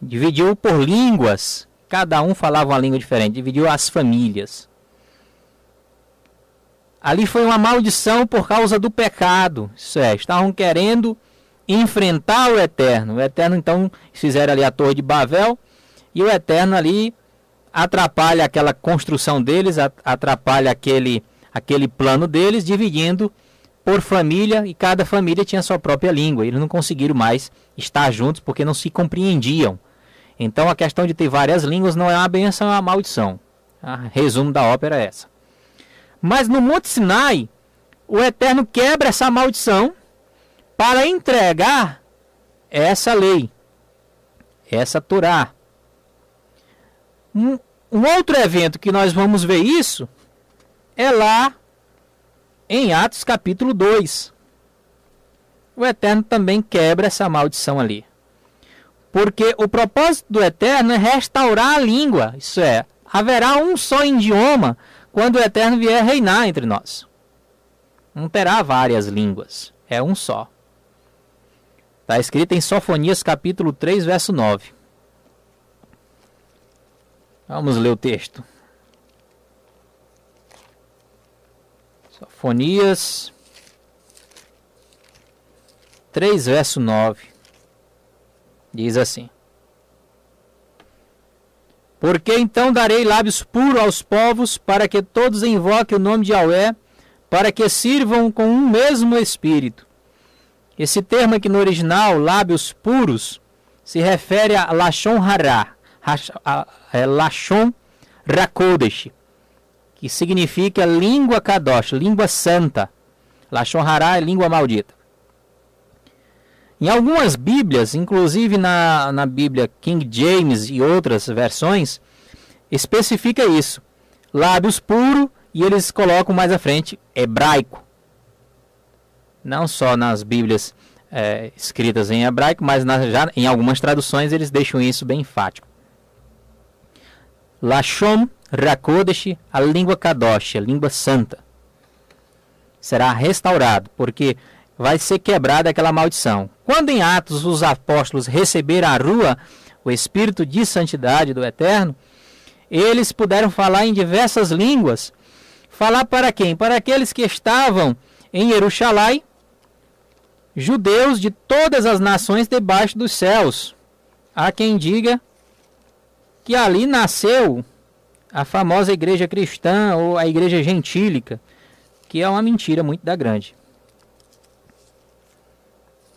dividiu por línguas. Cada um falava uma língua diferente, dividiu as famílias. Ali foi uma maldição por causa do pecado. Isso é, estavam querendo enfrentar o Eterno. O Eterno então fizeram ali a Torre de Babel, e o Eterno ali atrapalha aquela construção deles, atrapalha aquele plano deles, dividindo por família, e cada família tinha sua própria língua. Eles não conseguiram mais estar juntos porque não se compreendiam. Então a questão de ter várias línguas não é uma bênção, é uma maldição. Resumo da ópera é essa. Mas no Monte Sinai, o Eterno quebra essa maldição para entregar essa lei, essa Torá. Um outro evento que nós vamos ver isso é lá em Atos capítulo 2. O Eterno também quebra essa maldição ali. Porque o propósito do Eterno é restaurar a língua. Isso é, haverá um só idioma quando o Eterno vier reinar entre nós. Não terá várias línguas, é um só. Está escrito em Sofonias capítulo 3, verso 9. Vamos ler o texto. Sofonias 3, verso 9. Diz assim: Porque então darei lábios puros aos povos, para que todos invoquem o nome de Yahweh, para que sirvam com um mesmo espírito. Esse termo aqui no original, lábios puros, se refere a Lashon Hará, Lashon Rakodesh, que significa língua Kadosh, língua santa. Lashon Hará é língua maldita. Em algumas Bíblias, inclusive na Bíblia King James e outras versões, especifica isso. Lábios puros, e eles colocam mais à frente hebraico. Não só nas Bíblias escritas em hebraico, mas já em algumas traduções eles deixam isso bem enfático. Lashon Rakodesh, a língua Kadosh, a língua santa, será restaurado, porque vai ser quebrada aquela maldição. Quando em Atos os apóstolos receberam a Rua, o Espírito de Santidade do Eterno, eles puderam falar em diversas línguas. Falar para quem? Para aqueles que estavam em Jerusalém, judeus de todas as nações debaixo dos céus. Há quem diga que ali nasceu a famosa igreja cristã ou a igreja gentílica, que é uma mentira muito da grande.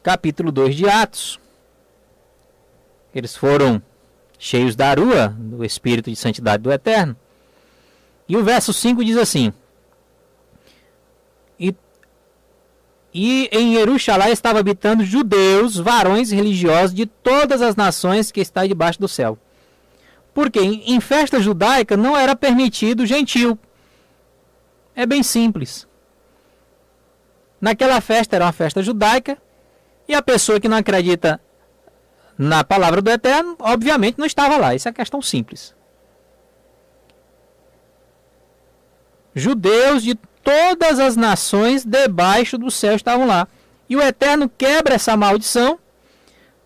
Capítulo 2 de Atos. Eles foram cheios da Rua, do Espírito de Santidade do Eterno. E o verso 5 diz assim: E em Jerusalém estava habitando judeus, varões religiosos de todas as nações que está debaixo do céu. Porque em festa judaica não era permitido gentil. É bem simples. Naquela festa era uma festa judaica, e a pessoa que não acredita na palavra do Eterno, obviamente não estava lá. Isso é questão simples. Judeus de todas as nações debaixo do céu estavam lá. E o Eterno quebra essa maldição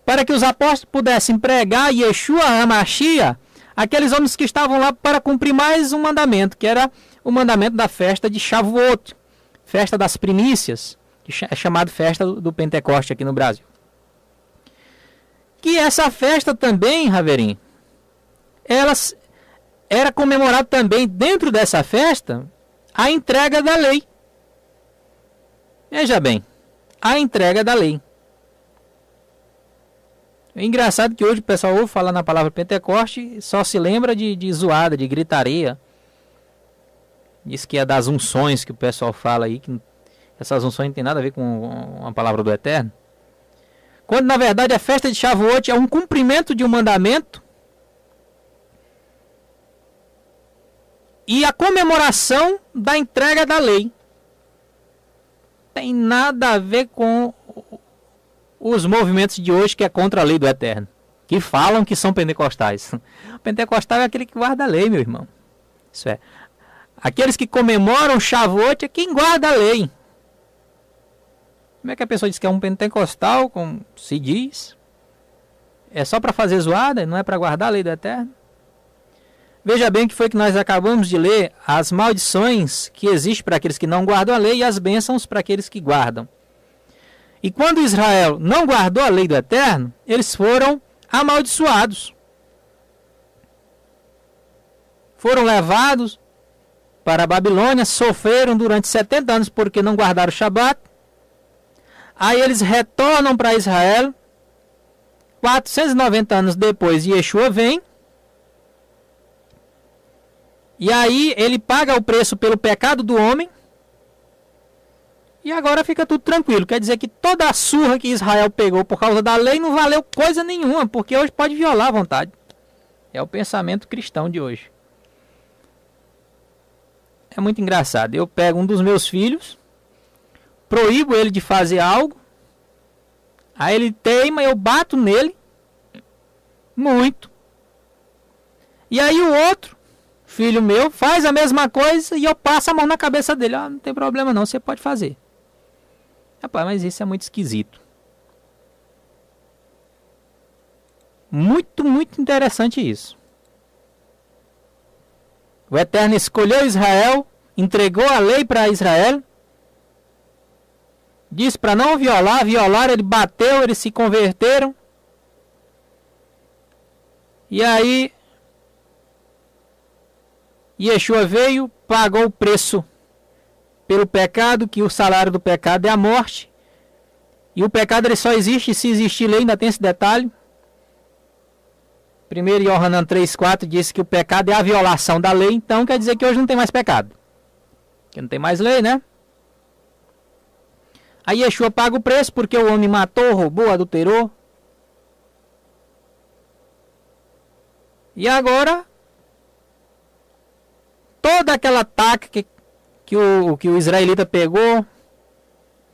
para que os apóstolos pudessem pregar Yeshua HaMashiach, aqueles homens que estavam lá para cumprir mais um mandamento, que era o mandamento da festa de Shavuot, festa das primícias, que é chamada festa do Pentecoste aqui no Brasil. Que essa festa também, Raverim, era comemorado também dentro dessa festa a entrega da lei. Veja bem, a entrega da lei. É engraçado que hoje o pessoal ouve falar na palavra Pentecoste e só se lembra de zoada, de gritaria. Diz que é das unções que o pessoal fala aí, que essas unções não tem nada a ver com a palavra do Eterno. Quando na verdade a festa de Shavuot é um cumprimento de um mandamento e a comemoração da entrega da lei. Tem nada a ver com os movimentos de hoje que é contra a lei do Eterno, que falam que são pentecostais. O pentecostal é aquele que guarda a lei, meu irmão. Isso é, aqueles que comemoram Shavuot é quem guarda a lei. Como é que a pessoa diz que é um pentecostal, como se diz? É só para fazer zoada, não é para guardar a lei do Eterno? Veja bem que foi que nós acabamos de ler as maldições que existem para aqueles que não guardam a lei e as bênçãos para aqueles que guardam. E quando Israel não guardou a lei do Eterno, eles foram amaldiçoados. foram levados para a Babilônia, sofreram durante 70 anos porque não guardaram o Shabat. Aí eles retornam para Israel. 490 anos depois, Yeshua vem. E aí ele paga o preço pelo pecado do homem. E agora fica tudo tranquilo. Quer dizer que toda a surra que Israel pegou por causa da lei não valeu coisa nenhuma, porque hoje pode violar à vontade. É o pensamento cristão de hoje. É muito engraçado. Eu pego um dos meus filhos, proíbo ele de fazer algo, aí ele teima, eu bato nele muito. E aí o outro filho meu faz a mesma coisa e eu passo a mão na cabeça dele. Não tem problema não, você pode fazer. Rapaz, mas isso é muito esquisito. Muito, muito interessante isso. O Eterno escolheu Israel, entregou a lei para Israel, disse para não violar, violaram, ele bateu, eles se converteram. E aí, Yeshua veio, pagou o preço pelo pecado, que o salário do pecado é a morte. E o pecado ele só existe se existir lei, ainda tem esse detalhe. 1 Yohanan 3,4 diz que o pecado é a violação da lei, então quer dizer que hoje não tem mais pecado. Que não tem mais lei, né? Aí Yeshua paga o preço porque o homem matou, roubou, adulterou. E agora, toda aquela tática que o israelita pegou,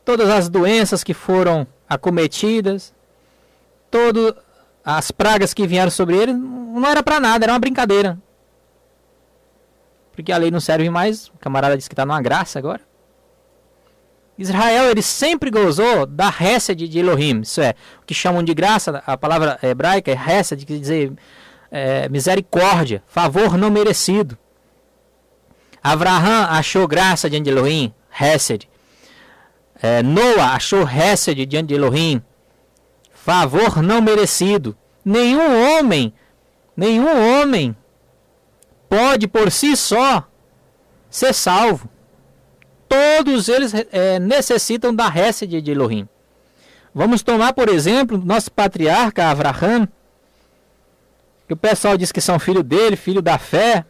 todas as doenças que foram acometidas, todas as pragas que vieram sobre ele, não era para nada, era uma brincadeira. Porque a lei não serve mais, o camarada disse que está numa graça agora. Israel, ele sempre gozou da Hesed de Elohim, isso é, o que chamam de graça, a palavra hebraica é Hesed, que quer dizer misericórdia, favor não merecido. Avraham achou graça diante de Elohim, Hesed. Noah achou Hesed diante de Elohim, favor não merecido. Nenhum homem pode por si só ser salvo. Todos eles necessitam da Hesed de Elohim. Vamos tomar, por exemplo, nosso patriarca Avraham, que o pessoal diz que são filho dele, filho da fé.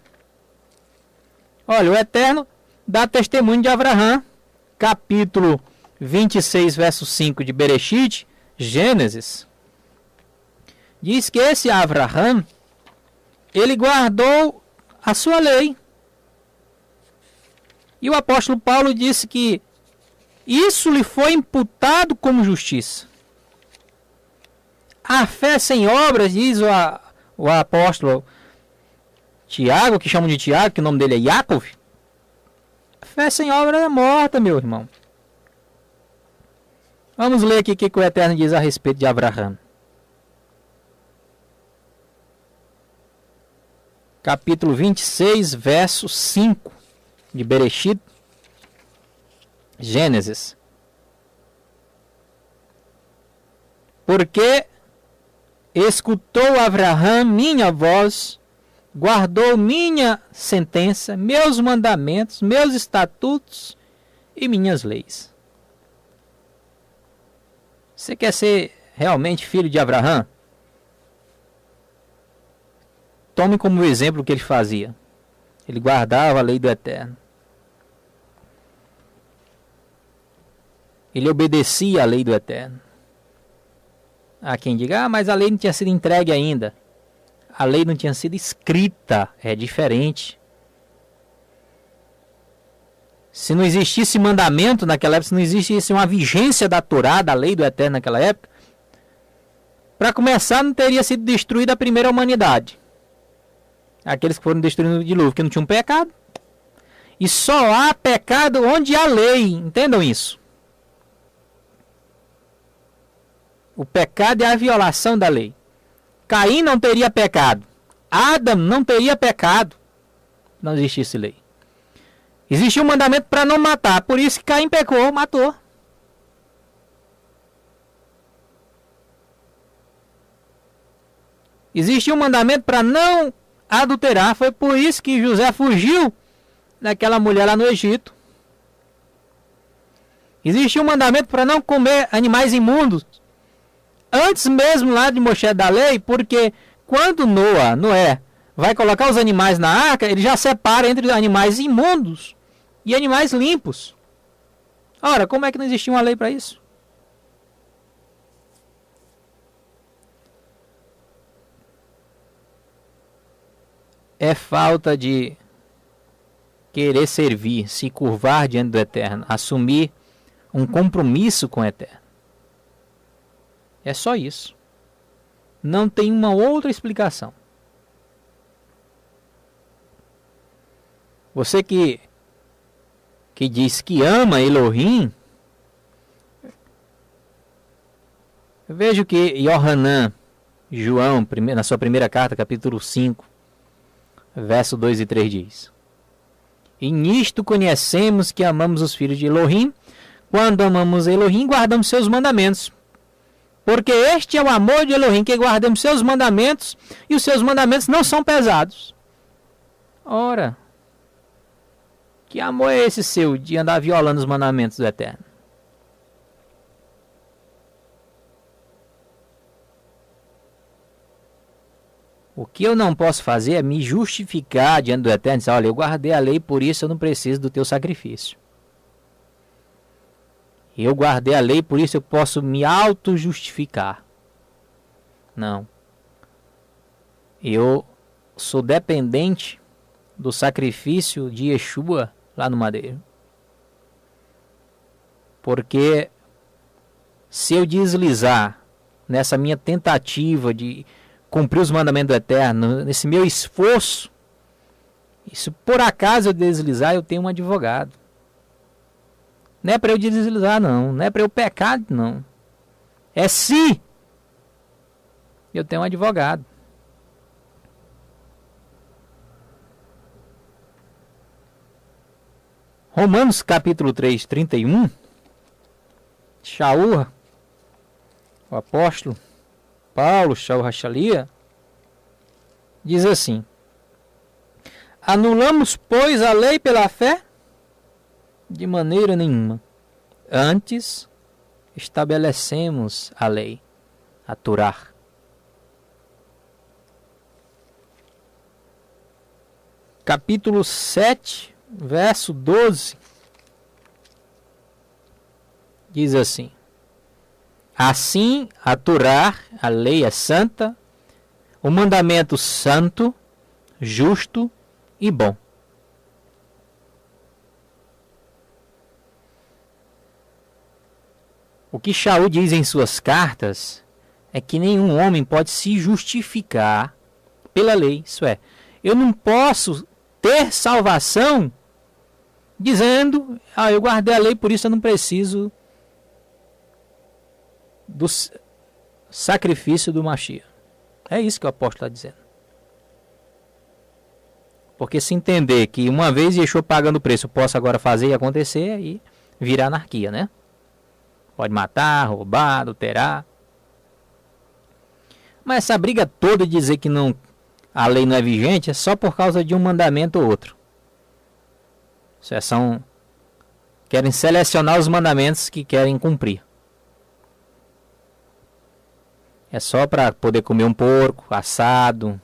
Olha, o Eterno dá testemunho de Avraham, capítulo 26, verso 5 de Bereshit, Gênesis. Diz que esse Avraham, ele guardou a sua lei. E o apóstolo Paulo disse que isso lhe foi imputado como justiça. A fé sem obras, diz o apóstolo Tiago, que chamam de Tiago, que o nome dele é Yaakov. A fé sem obras é morta, meu irmão. Vamos ler aqui o que o Eterno diz a respeito de Avraham. Capítulo 26, verso 5 de Bereshit, Gênesis. Porque escutou Avraham minha voz, guardou minha sentença, meus mandamentos, meus estatutos e minhas leis. Você quer ser realmente filho de Avraham? Tome como exemplo o que ele fazia. Ele guardava a lei do Eterno. Ele obedecia à lei do Eterno. Há quem diga, mas a lei não tinha sido entregue ainda. A lei não tinha sido escrita, é diferente. Se não existisse mandamento naquela época, se não existisse uma vigência da Torá, da lei do Eterno naquela época, para começar, não teria sido destruída a primeira humanidade. Aqueles que foram destruídos no dilúvio, que não tinham pecado. E só há pecado onde há lei. Entendam isso. O pecado é a violação da lei. Caim não teria pecado. Adão não teria pecado. Não existisse lei. Existia um mandamento para não matar. Por isso que Caim pecou, matou. Existia um mandamento para não adulterar. Foi por isso que José fugiu daquela mulher lá no Egito. Existia um mandamento para não comer animais imundos. Antes mesmo lá de Moshe da lei, porque quando Noé vai colocar os animais na arca, ele já separa entre animais imundos e animais limpos. Ora, como é que não existia uma lei para isso? É falta de querer servir, se curvar diante do Eterno, assumir um compromisso com o Eterno. É só isso. Não tem uma outra explicação. Você que diz que ama Elohim, eu vejo que Yohanan, João, na sua primeira carta, capítulo 5, verso 2 e 3 diz: E nisto conhecemos que amamos os filhos de Elohim, quando amamos Elohim, guardamos seus mandamentos. Porque este é o amor de Elohim, que guardamos seus mandamentos, e os seus mandamentos não são pesados. Ora, que amor é esse seu de andar violando os mandamentos do Eterno? O que eu não posso fazer é me justificar diante do Eterno e dizer: olha, eu guardei a lei, por isso eu não preciso do teu sacrifício. Eu guardei a lei, por isso eu posso me auto-justificar. Não. Eu sou dependente do sacrifício de Yeshua lá no madeiro. Porque se eu deslizar nessa minha tentativa de cumprir os mandamentos do Eterno, nesse meu esforço, isso por acaso eu deslizar, eu tenho um advogado. Não é para eu deslizar, não. Não é para eu pecar, não. É se eu tenho um advogado. Romanos capítulo 3, 31. Shaul, o apóstolo Paulo, Shaul Rachalia, diz assim: Anulamos, pois, a lei pela fé? De maneira nenhuma. Antes, estabelecemos a lei, a Torá. Capítulo 7, verso 12. Diz assim: Assim, a Torá, a lei é santa, o mandamento santo, justo e bom. O que Shaul diz em suas cartas é que nenhum homem pode se justificar pela lei. Isso é, eu não posso ter salvação dizendo: eu guardei a lei, por isso eu não preciso do sacrifício do Mashiach. É isso que o apóstolo está dizendo. Porque se entender que uma vez Yeshua pagando o preço, eu posso agora fazer e acontecer, aí vira anarquia, né? Pode matar, roubar, adulterar. Mas essa briga toda de dizer que não, a lei não é vigente é só por causa de um mandamento ou outro. Querem selecionar os mandamentos que querem cumprir. É só para poder comer um porco assado,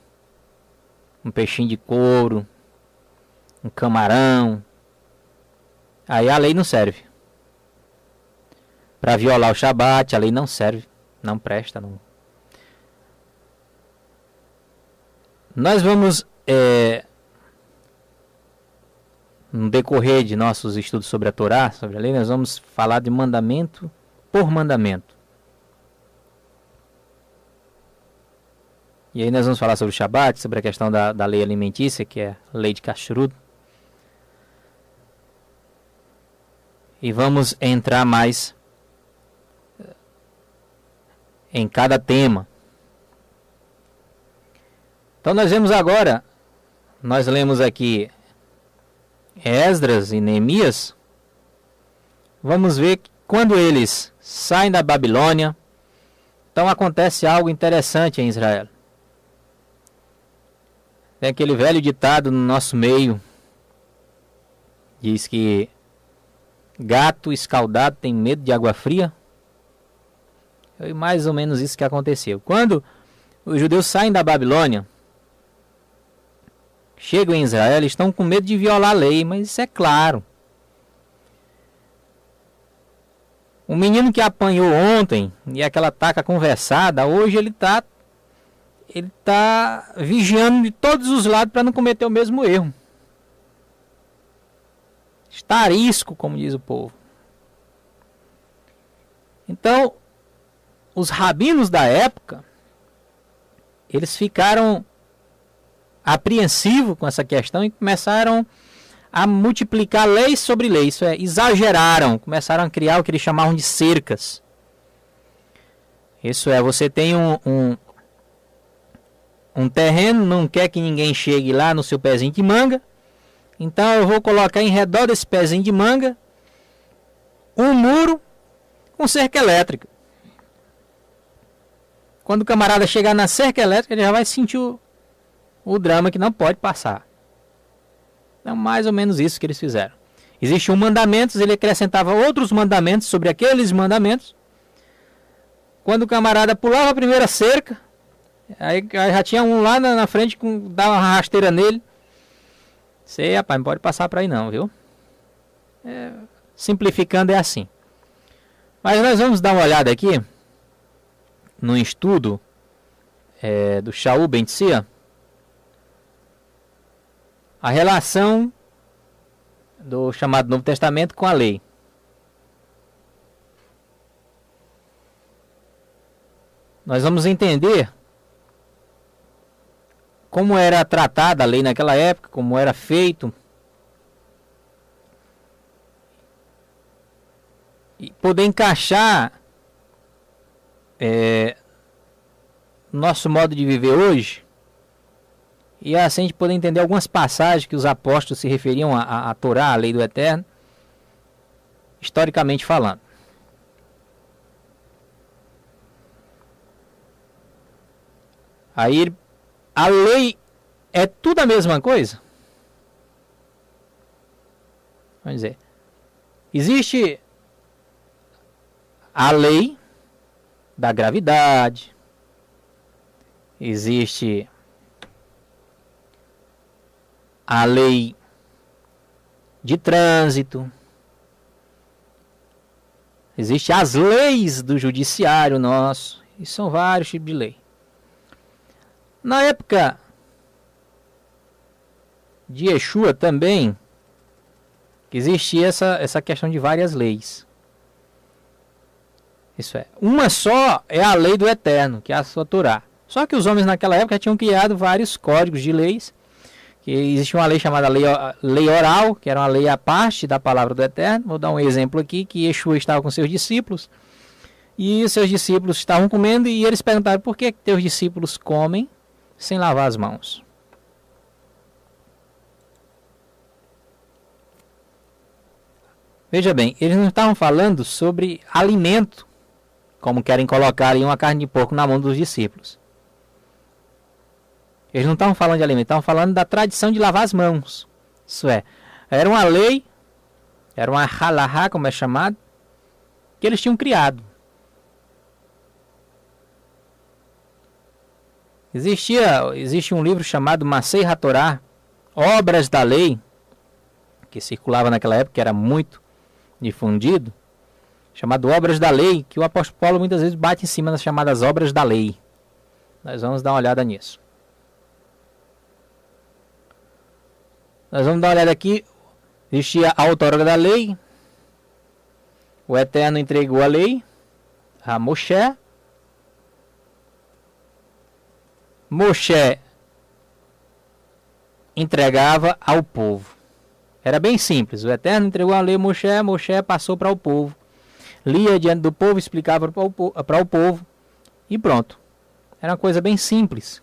um peixinho de couro, um camarão. Aí a lei não serve. Para violar o Shabat, a lei não serve, não presta. Não. Nós vamos, no decorrer de nossos estudos sobre a Torá, sobre a lei, nós vamos falar de mandamento por mandamento. E aí nós vamos falar sobre o Shabat, sobre a questão da lei alimentícia, que é a lei de Kashrut. E vamos entrar mais em cada tema. Então nós vemos agora, nós lemos aqui Esdras e Neemias. Vamos ver que quando eles saem da Babilônia, então acontece algo interessante em Israel. Tem aquele velho ditado no nosso meio. Diz que gato escaldado tem medo de água fria. Foi mais ou menos isso que aconteceu. Quando os judeus saem da Babilônia, chegam em Israel, eles estão com medo de violar a lei, mas isso é claro. O menino que apanhou ontem e aquela taca conversada, hoje ele tá vigiando de todos os lados para não cometer o mesmo erro. Está a risco, como diz o povo. Então, os rabinos da época, eles ficaram apreensivos com essa questão e começaram a multiplicar leis sobre leis. Isso é, exageraram, começaram a criar o que eles chamavam de cercas. Isso é, você tem um terreno, não quer que ninguém chegue lá no seu pezinho de manga, então eu vou colocar em redor desse pezinho de manga um muro com cerca elétrica. Quando o camarada chegar na cerca elétrica, ele já vai sentir o drama que não pode passar. Então, mais ou menos isso que eles fizeram. Existiam mandamentos, ele acrescentava outros mandamentos sobre aqueles mandamentos. Quando o camarada pulava a primeira cerca, aí já tinha um lá na frente, dava uma rasteira nele. Sei, rapaz, não pode passar para aí não, viu? Simplificando é assim. Mas nós vamos dar uma olhada aqui no estudo do Shaul Ben Tzia, a relação do chamado Novo Testamento com a lei. Nós vamos entender como era tratada a lei naquela época, como era feito, e poder encaixar nosso modo de viver hoje, e assim a gente poder entender algumas passagens que os apóstolos se referiam à Torá, a lei do Eterno, historicamente falando. Aí, a lei é tudo a mesma coisa? Vamos dizer, existe a lei da gravidade, existe a lei de trânsito, existe as leis do judiciário nosso, e são vários tipos de lei. Na época de Yeshua também existia essa questão de várias leis. Isso é, uma só é a lei do Eterno, que é a sua Torá. Só que os homens naquela época tinham criado vários códigos de leis. Que existia uma lei chamada lei oral, que era uma lei à parte da palavra do Eterno. Vou dar um exemplo aqui, que Yeshua estava com seus discípulos, e seus discípulos estavam comendo, e eles perguntaram: por que teus discípulos comem sem lavar as mãos? Veja bem, eles não estavam falando sobre alimento, como querem colocar ali uma carne de porco na mão dos discípulos. Eles não estavam falando de alimento, estavam falando da tradição de lavar as mãos. Isso é, era uma lei, era uma halahá, como é chamado, que eles tinham criado. Existe um livro chamado Masei HaTorá, Obras da Lei, que circulava naquela época, que era muito difundido, chamado Obras da Lei, que o apóstolo Paulo muitas vezes bate em cima das chamadas Obras da Lei. Nós vamos dar uma olhada nisso. Nós vamos dar uma olhada aqui. Existia a outorga da lei. O Eterno entregou a lei a Moshe. Moshe entregava ao povo. Era bem simples. O Eterno entregou a lei a Moshe. Moshe passou para o povo. Lia diante do povo, explicava para o povo. E pronto. Era uma coisa bem simples.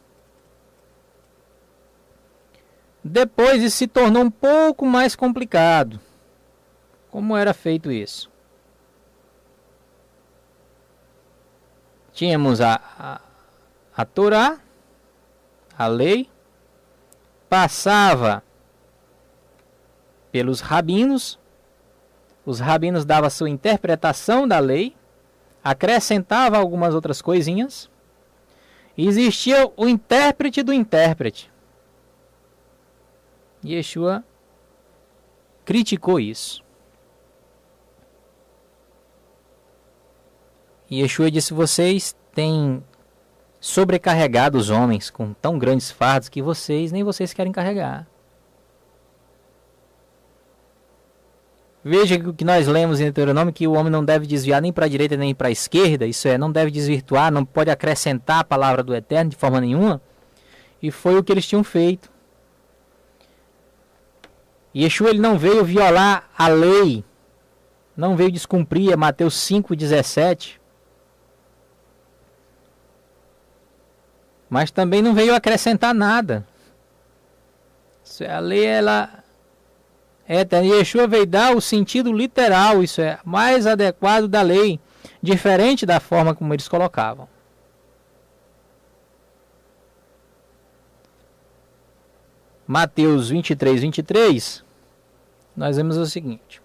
Depois isso se tornou um pouco mais complicado. Como era feito isso? Tínhamos a Torá, a lei, passava pelos rabinos, os rabinos davam a sua interpretação da lei, acrescentava algumas outras coisinhas, e existia o intérprete do intérprete. Yeshua criticou isso. Yeshua disse: vocês têm sobrecarregado os homens com tão grandes fardos que nem vocês querem carregar. Veja que nós lemos em Deuteronômio que o homem não deve desviar nem para a direita nem para a esquerda, isso é, não deve desvirtuar, não pode acrescentar a palavra do Eterno de forma nenhuma, e foi o que eles tinham feito. Yeshua, ele não veio violar a lei, não veio descumprir a Mateus 5,17, mas também não veio acrescentar nada. A lei, ela é eterna. Yeshua veio dar o sentido literal, isso é, mais adequado da lei, diferente da forma como eles colocavam. Mateus 23, nós vemos o seguinte: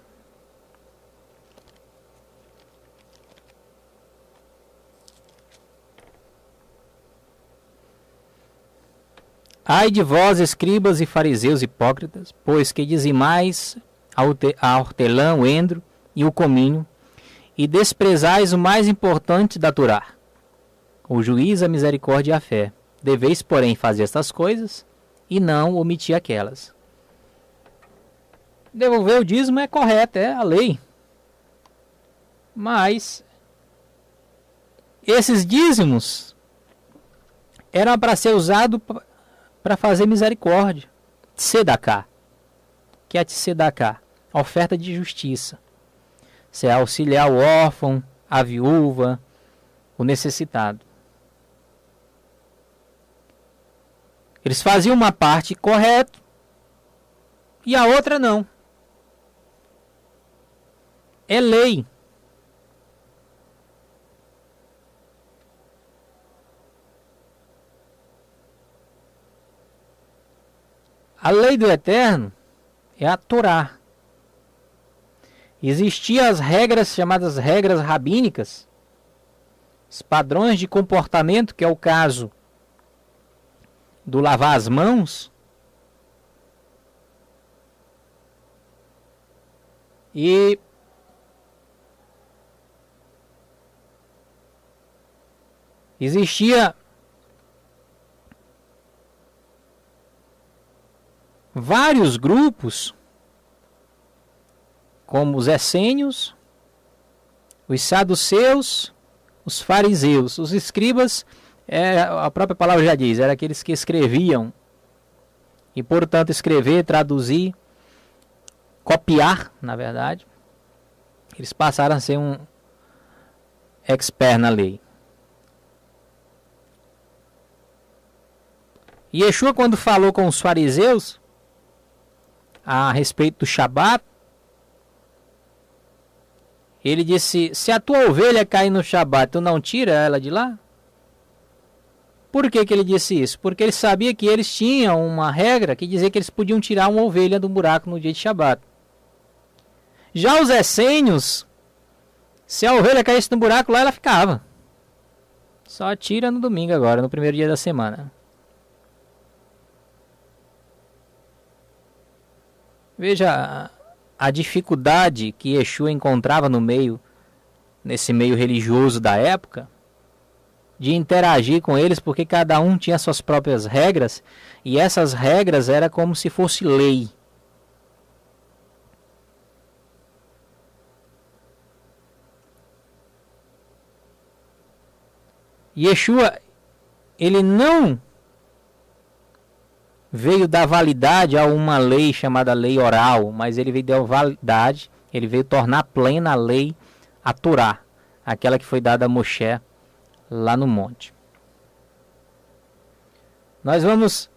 ai de vós, escribas e fariseus hipócritas, pois que dizimais a hortelã, o endro e o cominho, e desprezais o mais importante da Torá, o juízo, a misericórdia e a fé. Deveis, porém, fazer estas coisas e não omitir aquelas. Devolver o dízimo é correto, é a lei. Mas esses dízimos eram para ser usados para fazer misericórdia. Tzedaká, que é a tzedaká, a oferta de justiça. Você é auxiliar o órfão, a viúva, o necessitado. Eles faziam uma parte correta e a outra não. É lei. A lei do Eterno é a Torá. Existiam as regras chamadas regras rabínicas, os padrões de comportamento, que é o caso do lavar as mãos, e existia vários grupos, como os essênios, os saduceus, os fariseus. Os escribas, a própria palavra já diz, eram aqueles que escreviam, e portanto escrever, traduzir, copiar, na verdade, eles passaram a ser um expert na lei. E Yeshua, quando falou com os fariseus a respeito do Shabat, ele disse: se a tua ovelha cair no Shabat, tu não tira ela de lá? Por que ele disse isso? Porque ele sabia que eles tinham uma regra que dizia que eles podiam tirar uma ovelha do buraco no dia de Shabat. Já os essênios, se a ovelha caísse no buraco lá, ela ficava. Só tira no domingo agora, no primeiro dia da semana. Veja a dificuldade que Yeshua encontrava nesse meio religioso da época, de interagir com eles, porque cada um tinha suas próprias regras, e essas regras eram como se fosse lei. Yeshua, ele não veio dar validade a uma lei chamada lei oral, mas ele veio dar validade, ele veio tornar plena a lei, a Torá, aquela que foi dada a Moshe lá no monte. Nós vamos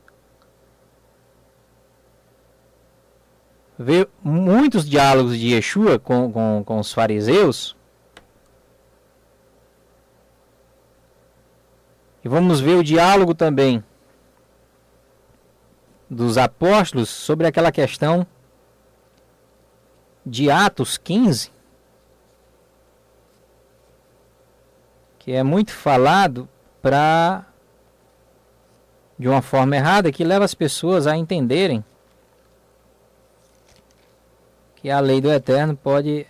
ver muitos diálogos de Yeshua com os fariseus, e vamos ver o diálogo também dos apóstolos sobre aquela questão de Atos 15, que é muito falado de uma forma errada, que leva as pessoas a entenderem que a lei do Eterno pode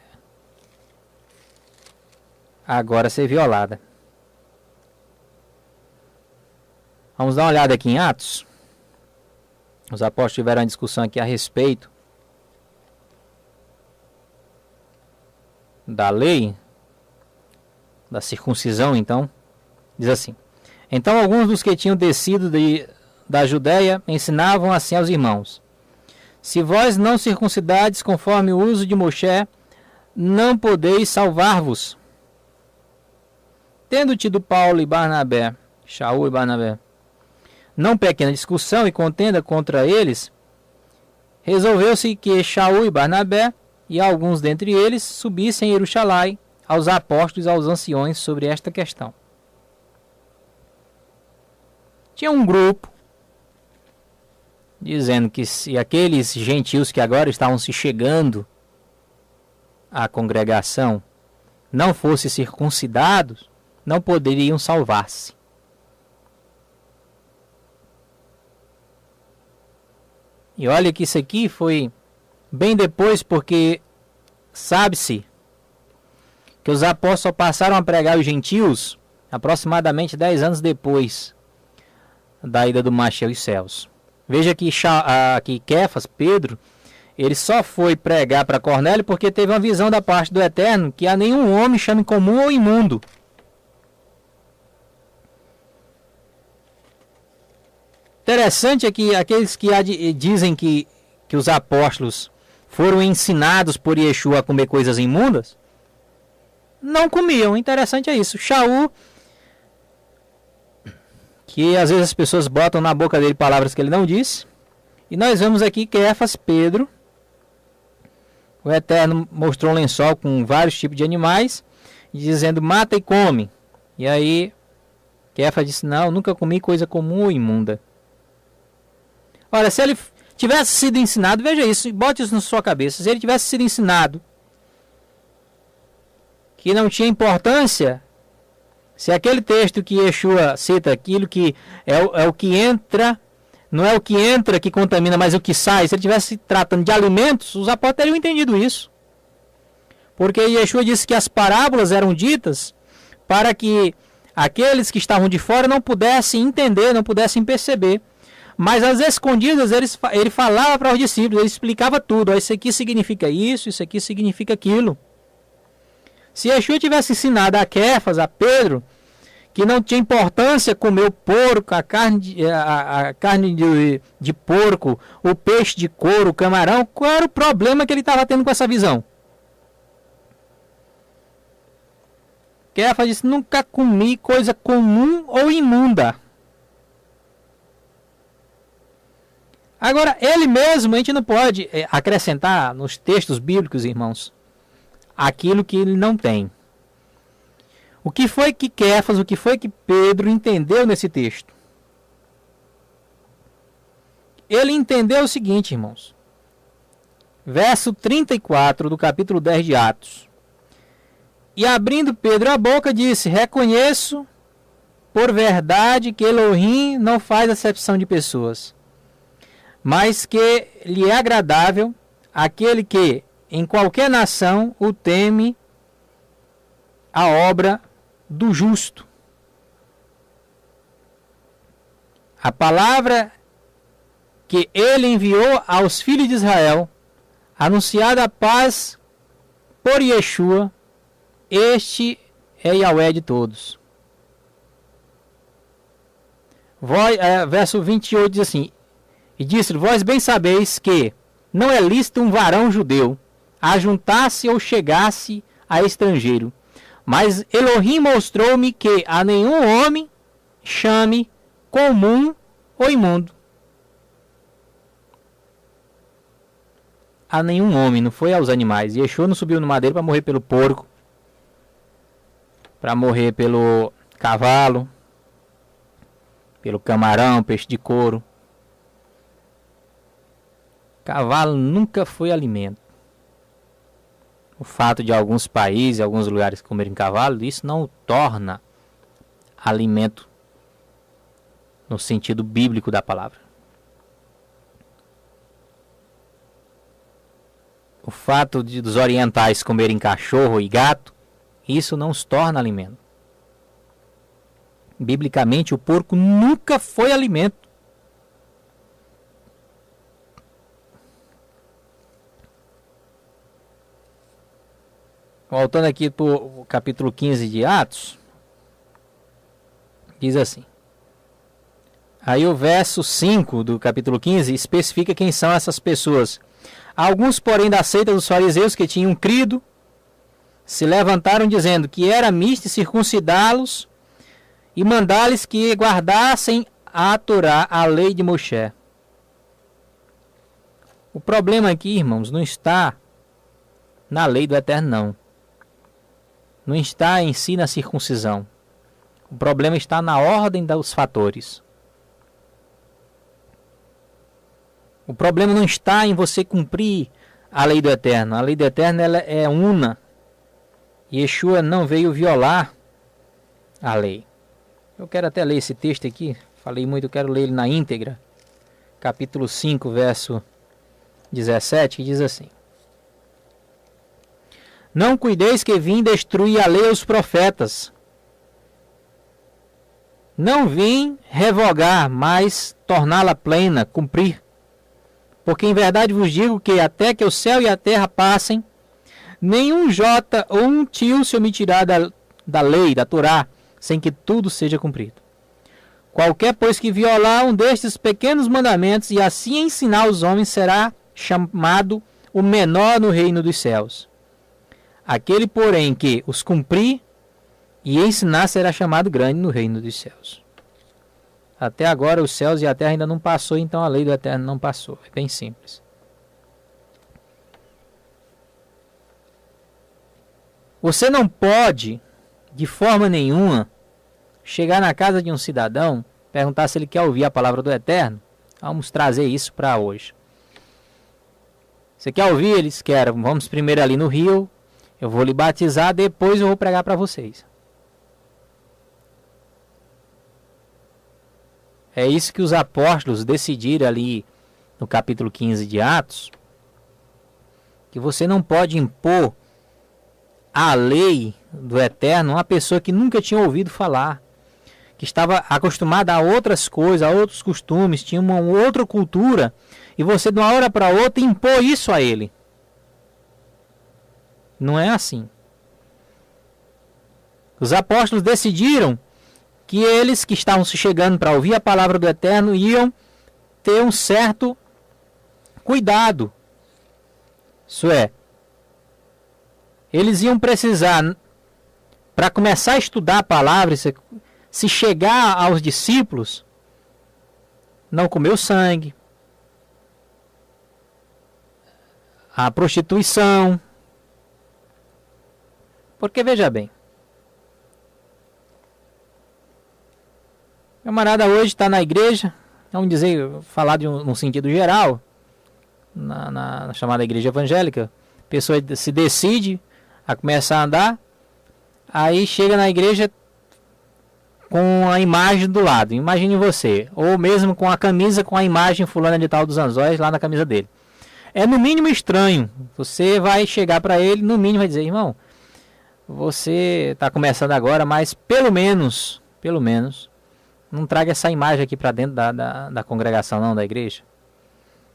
agora ser violada. Vamos dar uma olhada aqui em Atos. Os apóstolos tiveram uma discussão aqui a respeito da lei, da circuncisão, então. Diz assim: então alguns dos que tinham descido da Judéia ensinavam assim aos irmãos: se vós não circuncidades conforme o uso de Moshe, não podeis salvar-vos. Tendo tido Paulo e Barnabé, Shaul e Barnabé, não pequena discussão e contenda contra eles, resolveu-se que Shaul e Barnabé e alguns dentre eles subissem em Jerusalém aos apóstolos e aos anciões sobre esta questão. Tinha um grupo dizendo que se aqueles gentios que agora estavam se chegando à congregação não fossem circuncidados, não poderiam salvar-se. E olha que isso aqui foi bem depois, porque sabe-se que os apóstolos só passaram a pregar os gentios aproximadamente 10 anos depois da ida do Mashiach aos céus. Veja que Kefas, Pedro, ele só foi pregar para Cornélio porque teve uma visão da parte do Eterno que a nenhum homem chame comum ou imundo. Interessante é que aqueles que dizem que os apóstolos foram ensinados por Yeshua a comer coisas imundas, não comiam. Interessante é isso. Shaul, que às vezes as pessoas botam na boca dele palavras que ele não disse. E nós vemos aqui Kefas, Pedro. O Eterno mostrou um lençol com vários tipos de animais, dizendo: mata e come. E aí Kefas disse: não, nunca comi coisa comum ou imunda. Ora, se ele tivesse sido ensinado, veja isso, bote isso na sua cabeça. Se ele tivesse sido ensinado que não tinha importância, se aquele texto que Yeshua cita, aquilo que é o que entra, não é o que entra que contamina, mas o que sai, se ele estivesse tratando de alimentos, os apóstolos teriam entendido isso. Porque Yeshua disse que as parábolas eram ditas para que aqueles que estavam de fora não pudessem entender, não pudessem perceber. Mas às escondidas ele falava para os discípulos, ele explicava tudo. Isso aqui significa isso aqui significa aquilo. Se Yeshua tivesse ensinado a Kefas, a Pedro, que não tinha importância comer o porco, a carne de porco, o peixe de couro, o camarão, qual era o problema que ele estava tendo com essa visão? Kefas disse: nunca comi coisa comum ou imunda. Agora, ele mesmo, a gente não pode acrescentar nos textos bíblicos, irmãos, aquilo que ele não tem. O que foi que Kefas, o que foi que Pedro entendeu nesse texto? Ele entendeu o seguinte, irmãos. Verso 34 do capítulo 10 de Atos. E abrindo Pedro a boca, disse: reconheço por verdade que Elohim não faz acepção de pessoas, mas que lhe é agradável aquele que, em qualquer nação, o teme a obra do justo. A palavra que ele enviou aos filhos de Israel, anunciada a paz por Yeshua, este é Yahweh de todos. Verso 28 diz assim: e disse: vós bem sabeis que não é lícito um varão judeu ajuntar-se ou chegar-se a estrangeiro, mas Elohim mostrou-me que a nenhum homem chame comum ou imundo. A nenhum homem, não foi aos animais. Yeshua não subiu no madeiro para morrer pelo porco, para morrer pelo cavalo, pelo camarão, peixe de couro. Cavalo nunca foi alimento. O fato de alguns países, alguns lugares comerem cavalo, isso não o torna alimento no sentido bíblico da palavra. O fato de dos orientais comerem cachorro e gato, isso não os torna alimento. Biblicamente, o porco nunca foi alimento. Voltando aqui para o capítulo 15 de Atos, diz assim. Aí o verso 5 do capítulo 15 especifica quem são essas pessoas. Alguns, porém, da seita dos fariseus que tinham crido, se levantaram dizendo que era misto circuncidá-los e mandar-lhes que guardassem a Torá, a lei de Moshe. O problema aqui, irmãos, não está na lei do Eterno, não. Não está em si na circuncisão. O problema está na ordem dos fatores. O problema não está em você cumprir a lei do Eterno. A lei do Eterno ela é una. Yeshua não veio violar a lei. Eu quero até ler esse texto aqui. Falei muito, eu quero ler ele na íntegra. Capítulo 5, verso 17, que diz assim. Não cuideis que vim destruir a lei aos profetas. Não vim revogar, mas torná-la plena, cumprir. Porque em verdade vos digo que até que o céu e a terra passem, nenhum jota ou um tio se omitirá da lei, da Torá, sem que tudo seja cumprido. Qualquer, pois, que violar um destes pequenos mandamentos e assim ensinar os homens, será chamado o menor no reino dos céus. Aquele, porém, que os cumprir e ensinar será chamado grande no reino dos céus. Até agora os céus e a terra ainda não passou, então a lei do Eterno não passou. É bem simples. Você não pode, de forma nenhuma, chegar na casa de um cidadão, perguntar se ele quer ouvir a palavra do Eterno. Vamos trazer isso para hoje. Você quer ouvir? Eles querem. Vamos primeiro ali no rio. Eu vou lhe batizar, depois eu vou pregar para vocês. É isso que os apóstolos decidiram ali no capítulo 15 de Atos. Que você não pode impor a lei do Eterno a uma pessoa que nunca tinha ouvido falar. Que estava acostumada a outras coisas, a outros costumes, tinha uma outra cultura. E você de uma hora para outra impor isso a ele. Não é assim. Os apóstolos decidiram que eles que estavam se chegando para ouvir a palavra do Eterno iam ter um certo cuidado. Isso é, eles iam precisar, para começar a estudar a palavra, se chegar aos discípulos, não comer o sangue, a prostituição. Porque veja bem, o camarada hoje está na igreja, vamos dizer, falar num sentido geral, na chamada igreja evangélica, a pessoa se decide a começar a andar, aí chega na igreja com a imagem do lado, imagine você, ou mesmo com a camisa com a imagem fulana de tal dos anzóis lá na camisa dele. É no mínimo estranho, você vai chegar para ele, no mínimo vai dizer, irmão, você está começando agora, mas pelo menos, não traga essa imagem aqui para dentro da congregação, não, da igreja.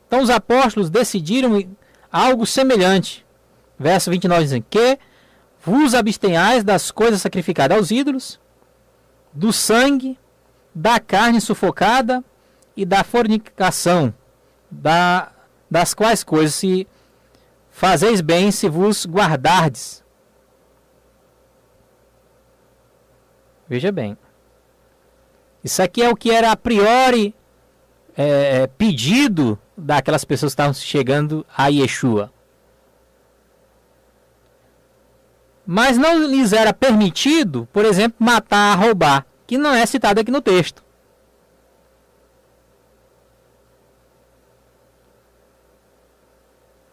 Então os apóstolos decidiram algo semelhante. Verso 29 diz: que vos abstenhais das coisas sacrificadas aos ídolos, do sangue, da carne sufocada e da fornicação, das quais coisas se fazeis bem se vos guardardes. Veja bem. Isso aqui é o que era a priori pedido daquelas pessoas que estavam chegando a Yeshua. Mas não lhes era permitido, por exemplo, matar, roubar, que não é citado aqui no texto.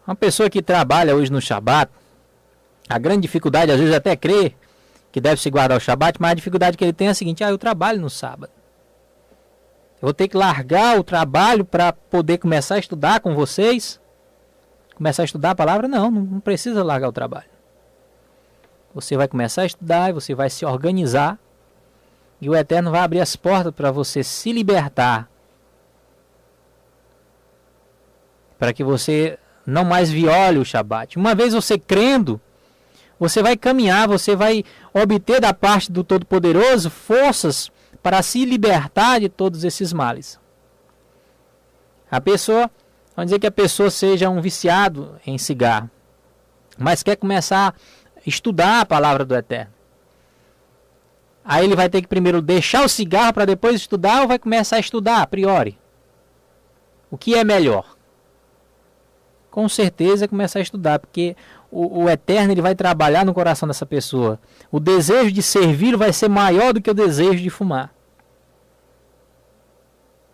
Uma pessoa que trabalha hoje no Shabat, a grande dificuldade, às vezes até crê que deve se guardar o Shabat, mas a dificuldade que ele tem é a seguinte: eu trabalho no sábado. Eu vou ter que largar o trabalho para poder começar a estudar com vocês? Começar a estudar a palavra? Não precisa largar o trabalho. Você vai começar a estudar e você vai se organizar. E o Eterno vai abrir as portas para você se libertar. Para que você não mais viole o Shabat. Uma vez você crendo, você vai caminhar, você vai obter da parte do Todo-Poderoso forças para se libertar de todos esses males. A pessoa, vamos dizer que a pessoa seja um viciado em cigarro, mas quer começar a estudar a palavra do Eterno. Aí ele vai ter que primeiro deixar o cigarro para depois estudar, ou vai começar a estudar a priori? O que é melhor? Com certeza é começar a estudar, porque o Eterno ele vai trabalhar no coração dessa pessoa. O desejo de servir vai ser maior do que o desejo de fumar.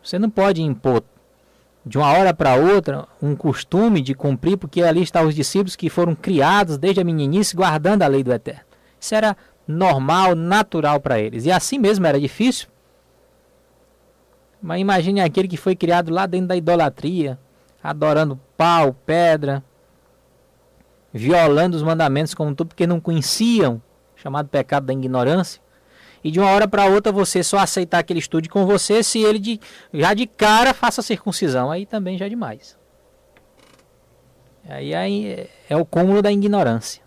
Você não pode impor de uma hora para outra um costume de cumprir, porque ali estão os discípulos que foram criados desde a meninice guardando a lei do Eterno. Isso era normal, natural para eles. E assim mesmo era difícil. Mas imagine aquele que foi criado lá dentro da idolatria, adorando pau, pedra, violando os mandamentos como tudo, porque não conheciam o chamado pecado da ignorância. E de uma hora para outra você só aceitar que ele estude com você se ele já de cara faça a circuncisão. Aí também já é demais. Aí é o cúmulo da ignorância.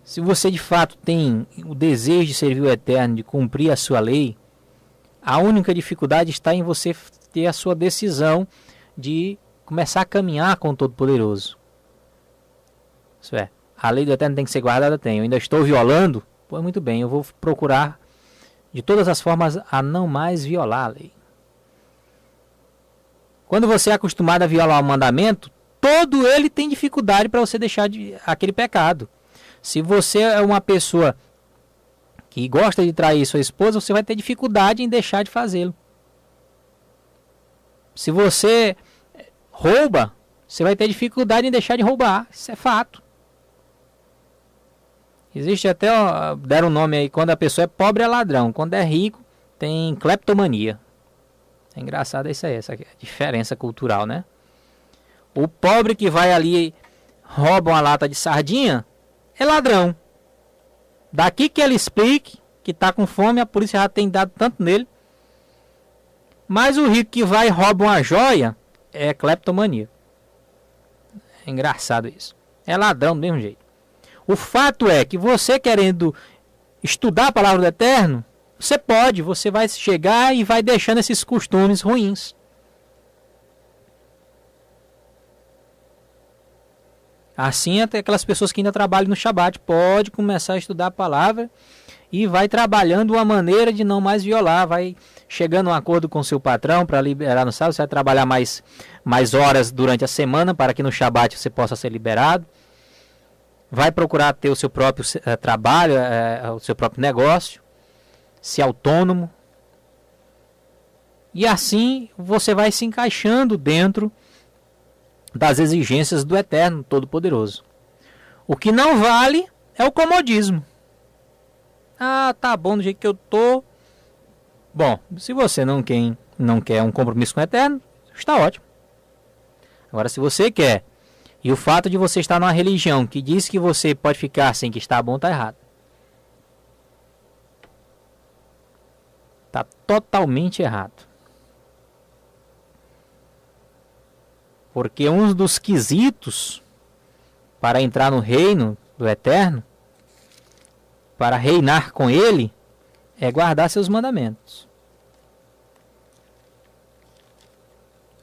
Se você de fato tem o desejo de servir o Eterno, de cumprir a sua lei, a única dificuldade está em você ter a sua decisão de começar a caminhar com o Todo-Poderoso. Isso é, a lei do Eterno tem que ser guardada, tem. Eu ainda estou violando? Pois muito bem, eu vou procurar de todas as formas a não mais violar a lei. Quando você é acostumado a violar o mandamento, todo ele tem dificuldade para você deixar aquele pecado. Se você é uma pessoa que gosta de trair sua esposa, você vai ter dificuldade em deixar de fazê-lo. Se você rouba, você vai ter dificuldade em deixar de roubar. Isso é fato. Existe até, deram um nome aí, quando a pessoa é pobre é ladrão, quando é rico tem cleptomania. É engraçado isso aí, essa diferença cultural, né? O pobre que vai ali e rouba uma lata de sardinha é ladrão. Daqui que ele explique que está com fome, a polícia já tem dado tanto nele. Mas o rico que vai e rouba uma joia é cleptomania. É engraçado isso. É ladrão do mesmo jeito. O fato é que você querendo estudar a palavra do Eterno, você vai chegar e vai deixando esses costumes ruins. Assim até aquelas pessoas que ainda trabalham no Shabat pode começar a estudar a palavra e vai trabalhando uma maneira de não mais violar, vai chegando a um acordo com seu patrão para liberar no sábado, você vai trabalhar mais horas durante a semana para que no Shabat você possa ser liberado. Vai procurar ter o seu próprio trabalho, o seu próprio negócio, ser autônomo. E assim você vai se encaixando dentro das exigências do Eterno Todo-Poderoso. O que não vale é o comodismo. Ah, tá bom do jeito que eu tô. Bom, se você não quer um compromisso com o Eterno, está ótimo. Agora, se você quer, e o fato de você estar numa religião que diz que você pode ficar sem que está bom, está errado. Está totalmente errado. Porque um dos quesitos para entrar no reino do Eterno, para reinar com Ele, é guardar seus mandamentos.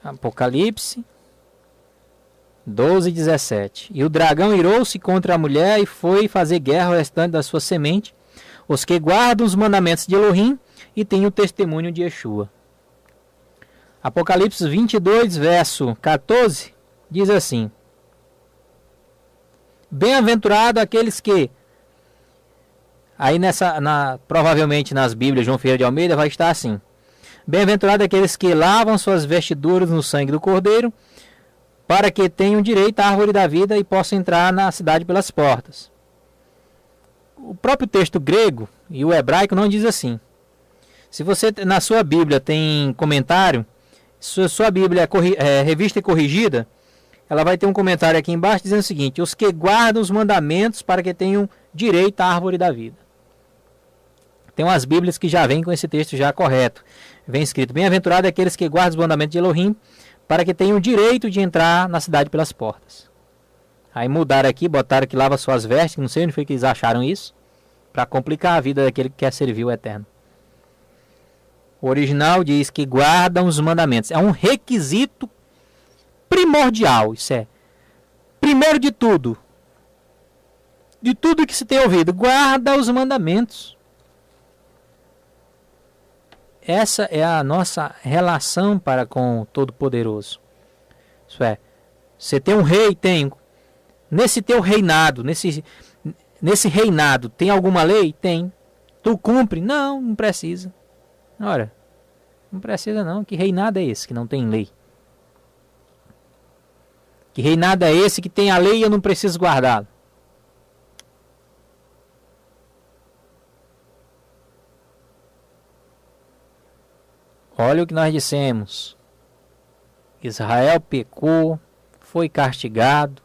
Apocalipse 12:17. E o dragão irou-se contra a mulher e foi fazer guerra ao restante da sua semente, os que guardam os mandamentos de Elohim e têm o testemunho de Yeshua. Apocalipse 22, verso 14, diz assim: bem-aventurado aqueles que... Aí provavelmente nas Bíblias João Ferreira de Almeida vai estar assim: Bem-aventurado aqueles que lavam suas vestiduras no sangue do Cordeiro, para que tenham direito à árvore da vida e possam entrar na cidade pelas portas. O próprio texto grego e o hebraico não diz assim. Se você na sua Bíblia tem comentário, se sua Bíblia é revista e corrigida, ela vai ter um comentário aqui embaixo dizendo o seguinte: os que guardam os mandamentos para que tenham direito à árvore da vida. Tem umas Bíblias que já vêm com esse texto já correto. Vem escrito: bem-aventurado aqueles que guardam os mandamentos de Elohim para que tenham direito de entrar na cidade pelas portas. Aí mudaram aqui, botaram que lava suas vestes, não sei onde foi que eles acharam isso, para complicar a vida daquele que quer servir o Eterno. O original diz que guardam os mandamentos. É um requisito primordial. Isso é, primeiro de tudo que se tem ouvido, guarda os mandamentos. Essa é a nossa relação para com o Todo-Poderoso. Isso é, você tem um rei, tem. Nesse teu reinado, nesse reinado, tem alguma lei? Tem. Tu cumpre? Não precisa. Ora, não precisa não. Que reinado é esse que não tem lei? Que reinado é esse que tem a lei e eu não preciso guardá-la? Olha o que nós dissemos. Israel pecou, foi castigado,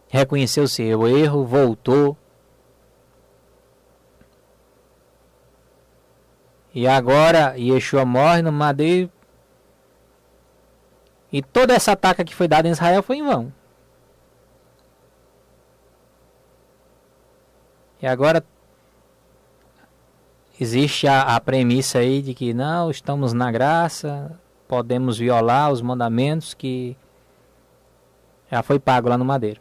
reconheceu seu erro, voltou. E agora Yeshua morre no madeiro. E toda essa ataque que foi dada em Israel foi em vão. E agora existe a premissa aí de que não, estamos na graça, podemos violar os mandamentos que já foi pago lá no madeiro.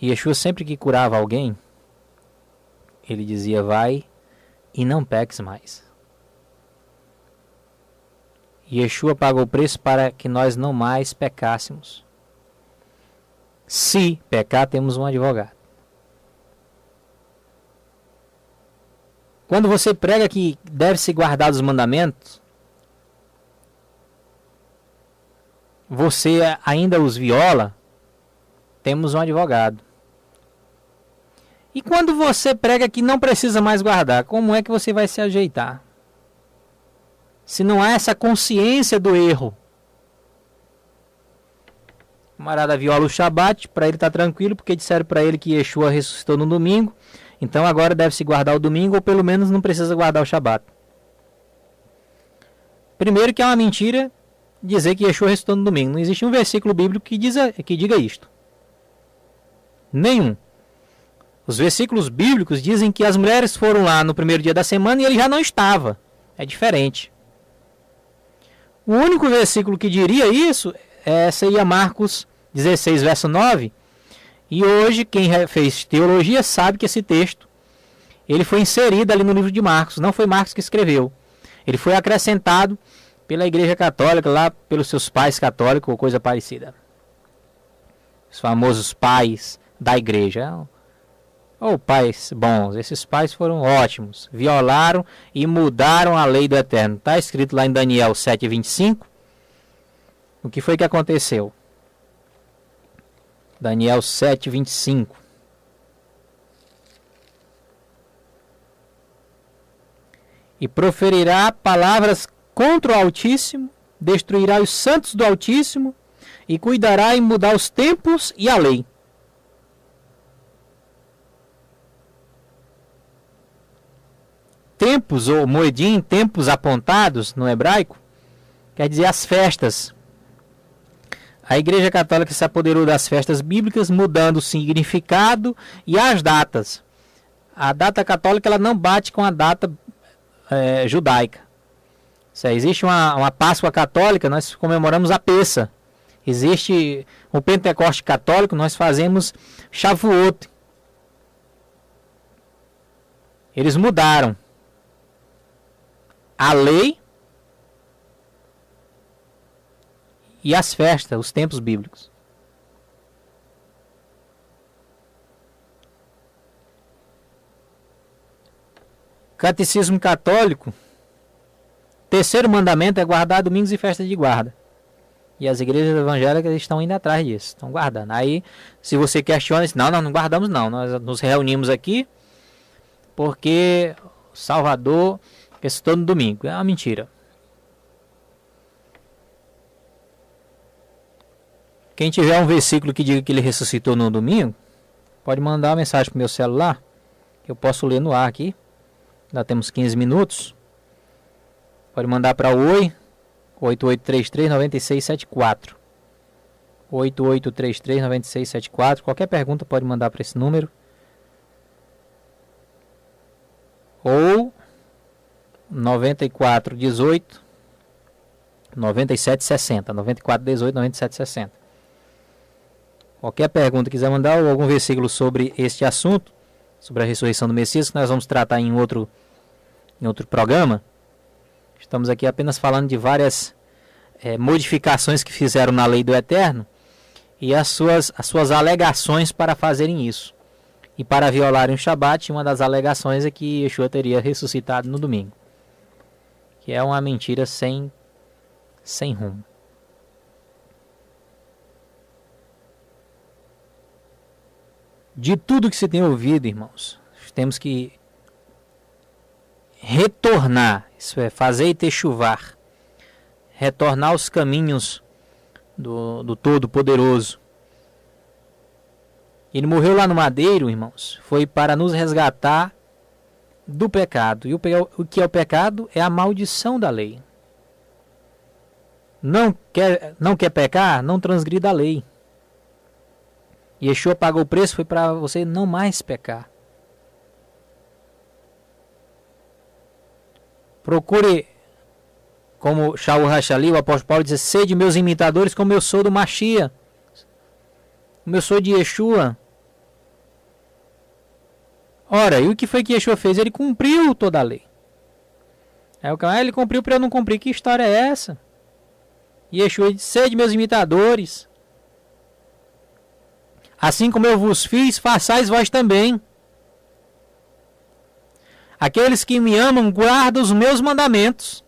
E Yeshua sempre que curava alguém, ele dizia: vai e não peques mais. Yeshua pagou o preço para que nós não mais pecássemos. Se pecar, temos um advogado. Quando você prega que deve-se guardar os mandamentos, você ainda os viola, temos um advogado. E quando você prega que não precisa mais guardar, como é que você vai se ajeitar? Se não há essa consciência do erro. O camarada viola o Shabat, para ele estar tranquilo, porque disseram para ele que Yeshua ressuscitou no domingo. Então agora deve-se guardar o domingo, ou pelo menos não precisa guardar o Shabat. Primeiro que é uma mentira dizer que Yeshua ressuscitou no domingo. Não existe um versículo bíblico que diga isto. Nenhum. Os versículos bíblicos dizem que as mulheres foram lá no primeiro dia da semana e ele já não estava. É diferente. O único versículo que diria isso seria Marcos 16, verso 9. E hoje, quem fez teologia sabe que esse texto ele foi inserido ali no livro de Marcos. Não foi Marcos que escreveu. Ele foi acrescentado pela Igreja Católica, lá pelos seus pais católicos ou coisa parecida. Os famosos pais da Igreja. Ou pais bons. Esses pais foram ótimos. Violaram e mudaram a lei do Eterno. Está escrito lá em Daniel 7:25. O que foi que aconteceu? Daniel 7:25. E proferirá palavras contra o Altíssimo, destruirá os santos do Altíssimo, e cuidará em mudar os tempos e a lei. Tempos, ou moedim, tempos apontados no hebraico, quer dizer as festas. A Igreja Católica se apoderou das festas bíblicas, mudando o significado e as datas. A data católica ela não bate com a data judaica. Existe uma Páscoa católica, nós comemoramos a Pessa. Existe o Pentecoste católico, nós fazemos Shavuot. Eles mudaram a lei e as festas, os tempos bíblicos. Catecismo católico, terceiro mandamento é guardar domingos e festas de guarda. E as igrejas evangélicas estão indo atrás disso, estão guardando. Aí, se você questiona, não, nós não guardamos não, nós nos reunimos aqui porque Salvador ressuscitou no domingo. É uma mentira. Quem tiver um versículo que diga que ele ressuscitou no domingo, pode mandar uma mensagem para o meu celular, que eu posso ler no ar aqui. Ainda temos 15 minutos. Pode mandar para o Oi, 8833-9674. 8833-9674. Qualquer pergunta pode mandar para esse número. Ou 9418 9760. 9418 9760. Qualquer pergunta quiser mandar ou algum versículo sobre este assunto, sobre a ressurreição do Messias, que nós vamos tratar em outro programa. Estamos aqui apenas falando de várias modificações que fizeram na lei do Eterno e as suas alegações para fazerem isso. E para violarem o Shabat, uma das alegações é que Yeshua teria ressuscitado no domingo. Que é uma mentira sem rumo. De tudo que se tem ouvido, irmãos, temos que retornar, isso é, fazer e techuvar, retornar aos caminhos do Todo-Poderoso. Ele morreu lá no madeiro, irmãos, foi para nos resgatar do pecado. E o que é o pecado? É a maldição da lei. Não quer pecar? Não transgrida a lei. Yeshua pagou o preço, foi para você não mais pecar. Procure, como Shaul Hashali, o apóstolo Paulo diz, sede meus imitadores como eu sou do Mashiach. Como eu sou de Yeshua. Ora, e o que foi que Yeshua fez? Ele cumpriu toda a lei. Aí o cara, ele cumpriu para eu não cumprir. Que história é essa? Yeshua diz, sede meus imitadores. Assim como eu vos fiz, façais vós também. Aqueles que me amam, guardam os meus mandamentos.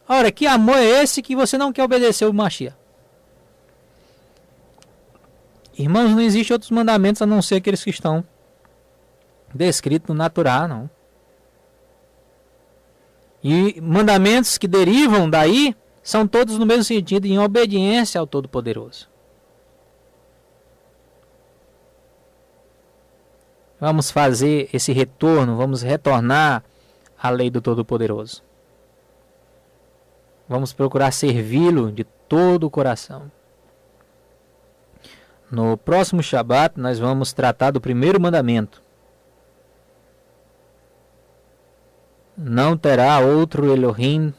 Ora, que amor é esse que você não quer obedecer o Mashiach? Irmãos, não existem outros mandamentos a não ser aqueles que estão descritos no natural, não. E mandamentos que derivam daí são todos no mesmo sentido, em obediência ao Todo-Poderoso. Vamos fazer esse retorno, vamos retornar à lei do Todo-Poderoso. Vamos procurar servi-lo de todo o coração. No próximo Shabat, nós vamos tratar do primeiro mandamento. Não terá outro Elohim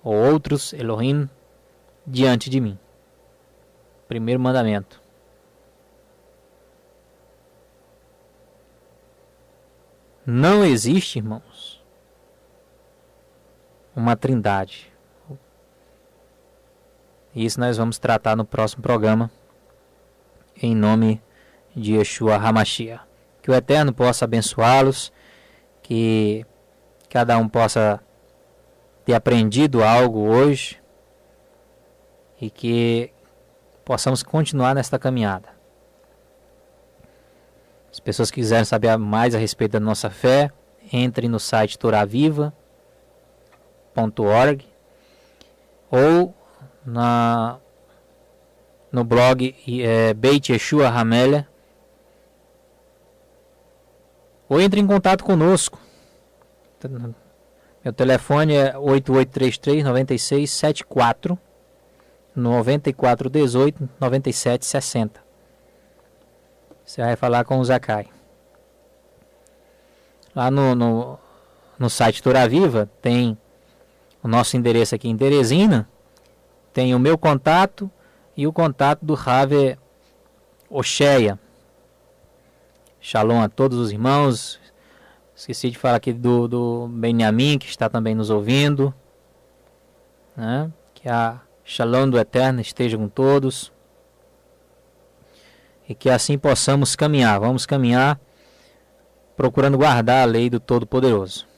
ou outros Elohim diante de mim. Primeiro mandamento. Não existe, irmãos, uma trindade. Isso nós vamos tratar no próximo programa, em nome de Yeshua HaMashiach. Que o Eterno possa abençoá-los, que cada um possa ter aprendido algo hoje e que possamos continuar nesta caminhada. As pessoas que quiserem saber mais a respeito da nossa fé, entrem no site toraviva.org ou no blog Beit Yeshua Hamelech, ou entre em contato conosco. Meu telefone é 8833-9674 9418-9760. Você vai falar com o Zakai. Lá no site Toraviva tem o nosso endereço aqui em Teresina. Tem o meu contato e o contato do Rav Ocheia. Shalom a todos os irmãos. Esqueci de falar aqui do Benjamin, que está também nos ouvindo. Né? Que a Shalom do Eterno esteja com todos. E que assim possamos caminhar. Vamos caminhar procurando guardar a lei do Todo-Poderoso.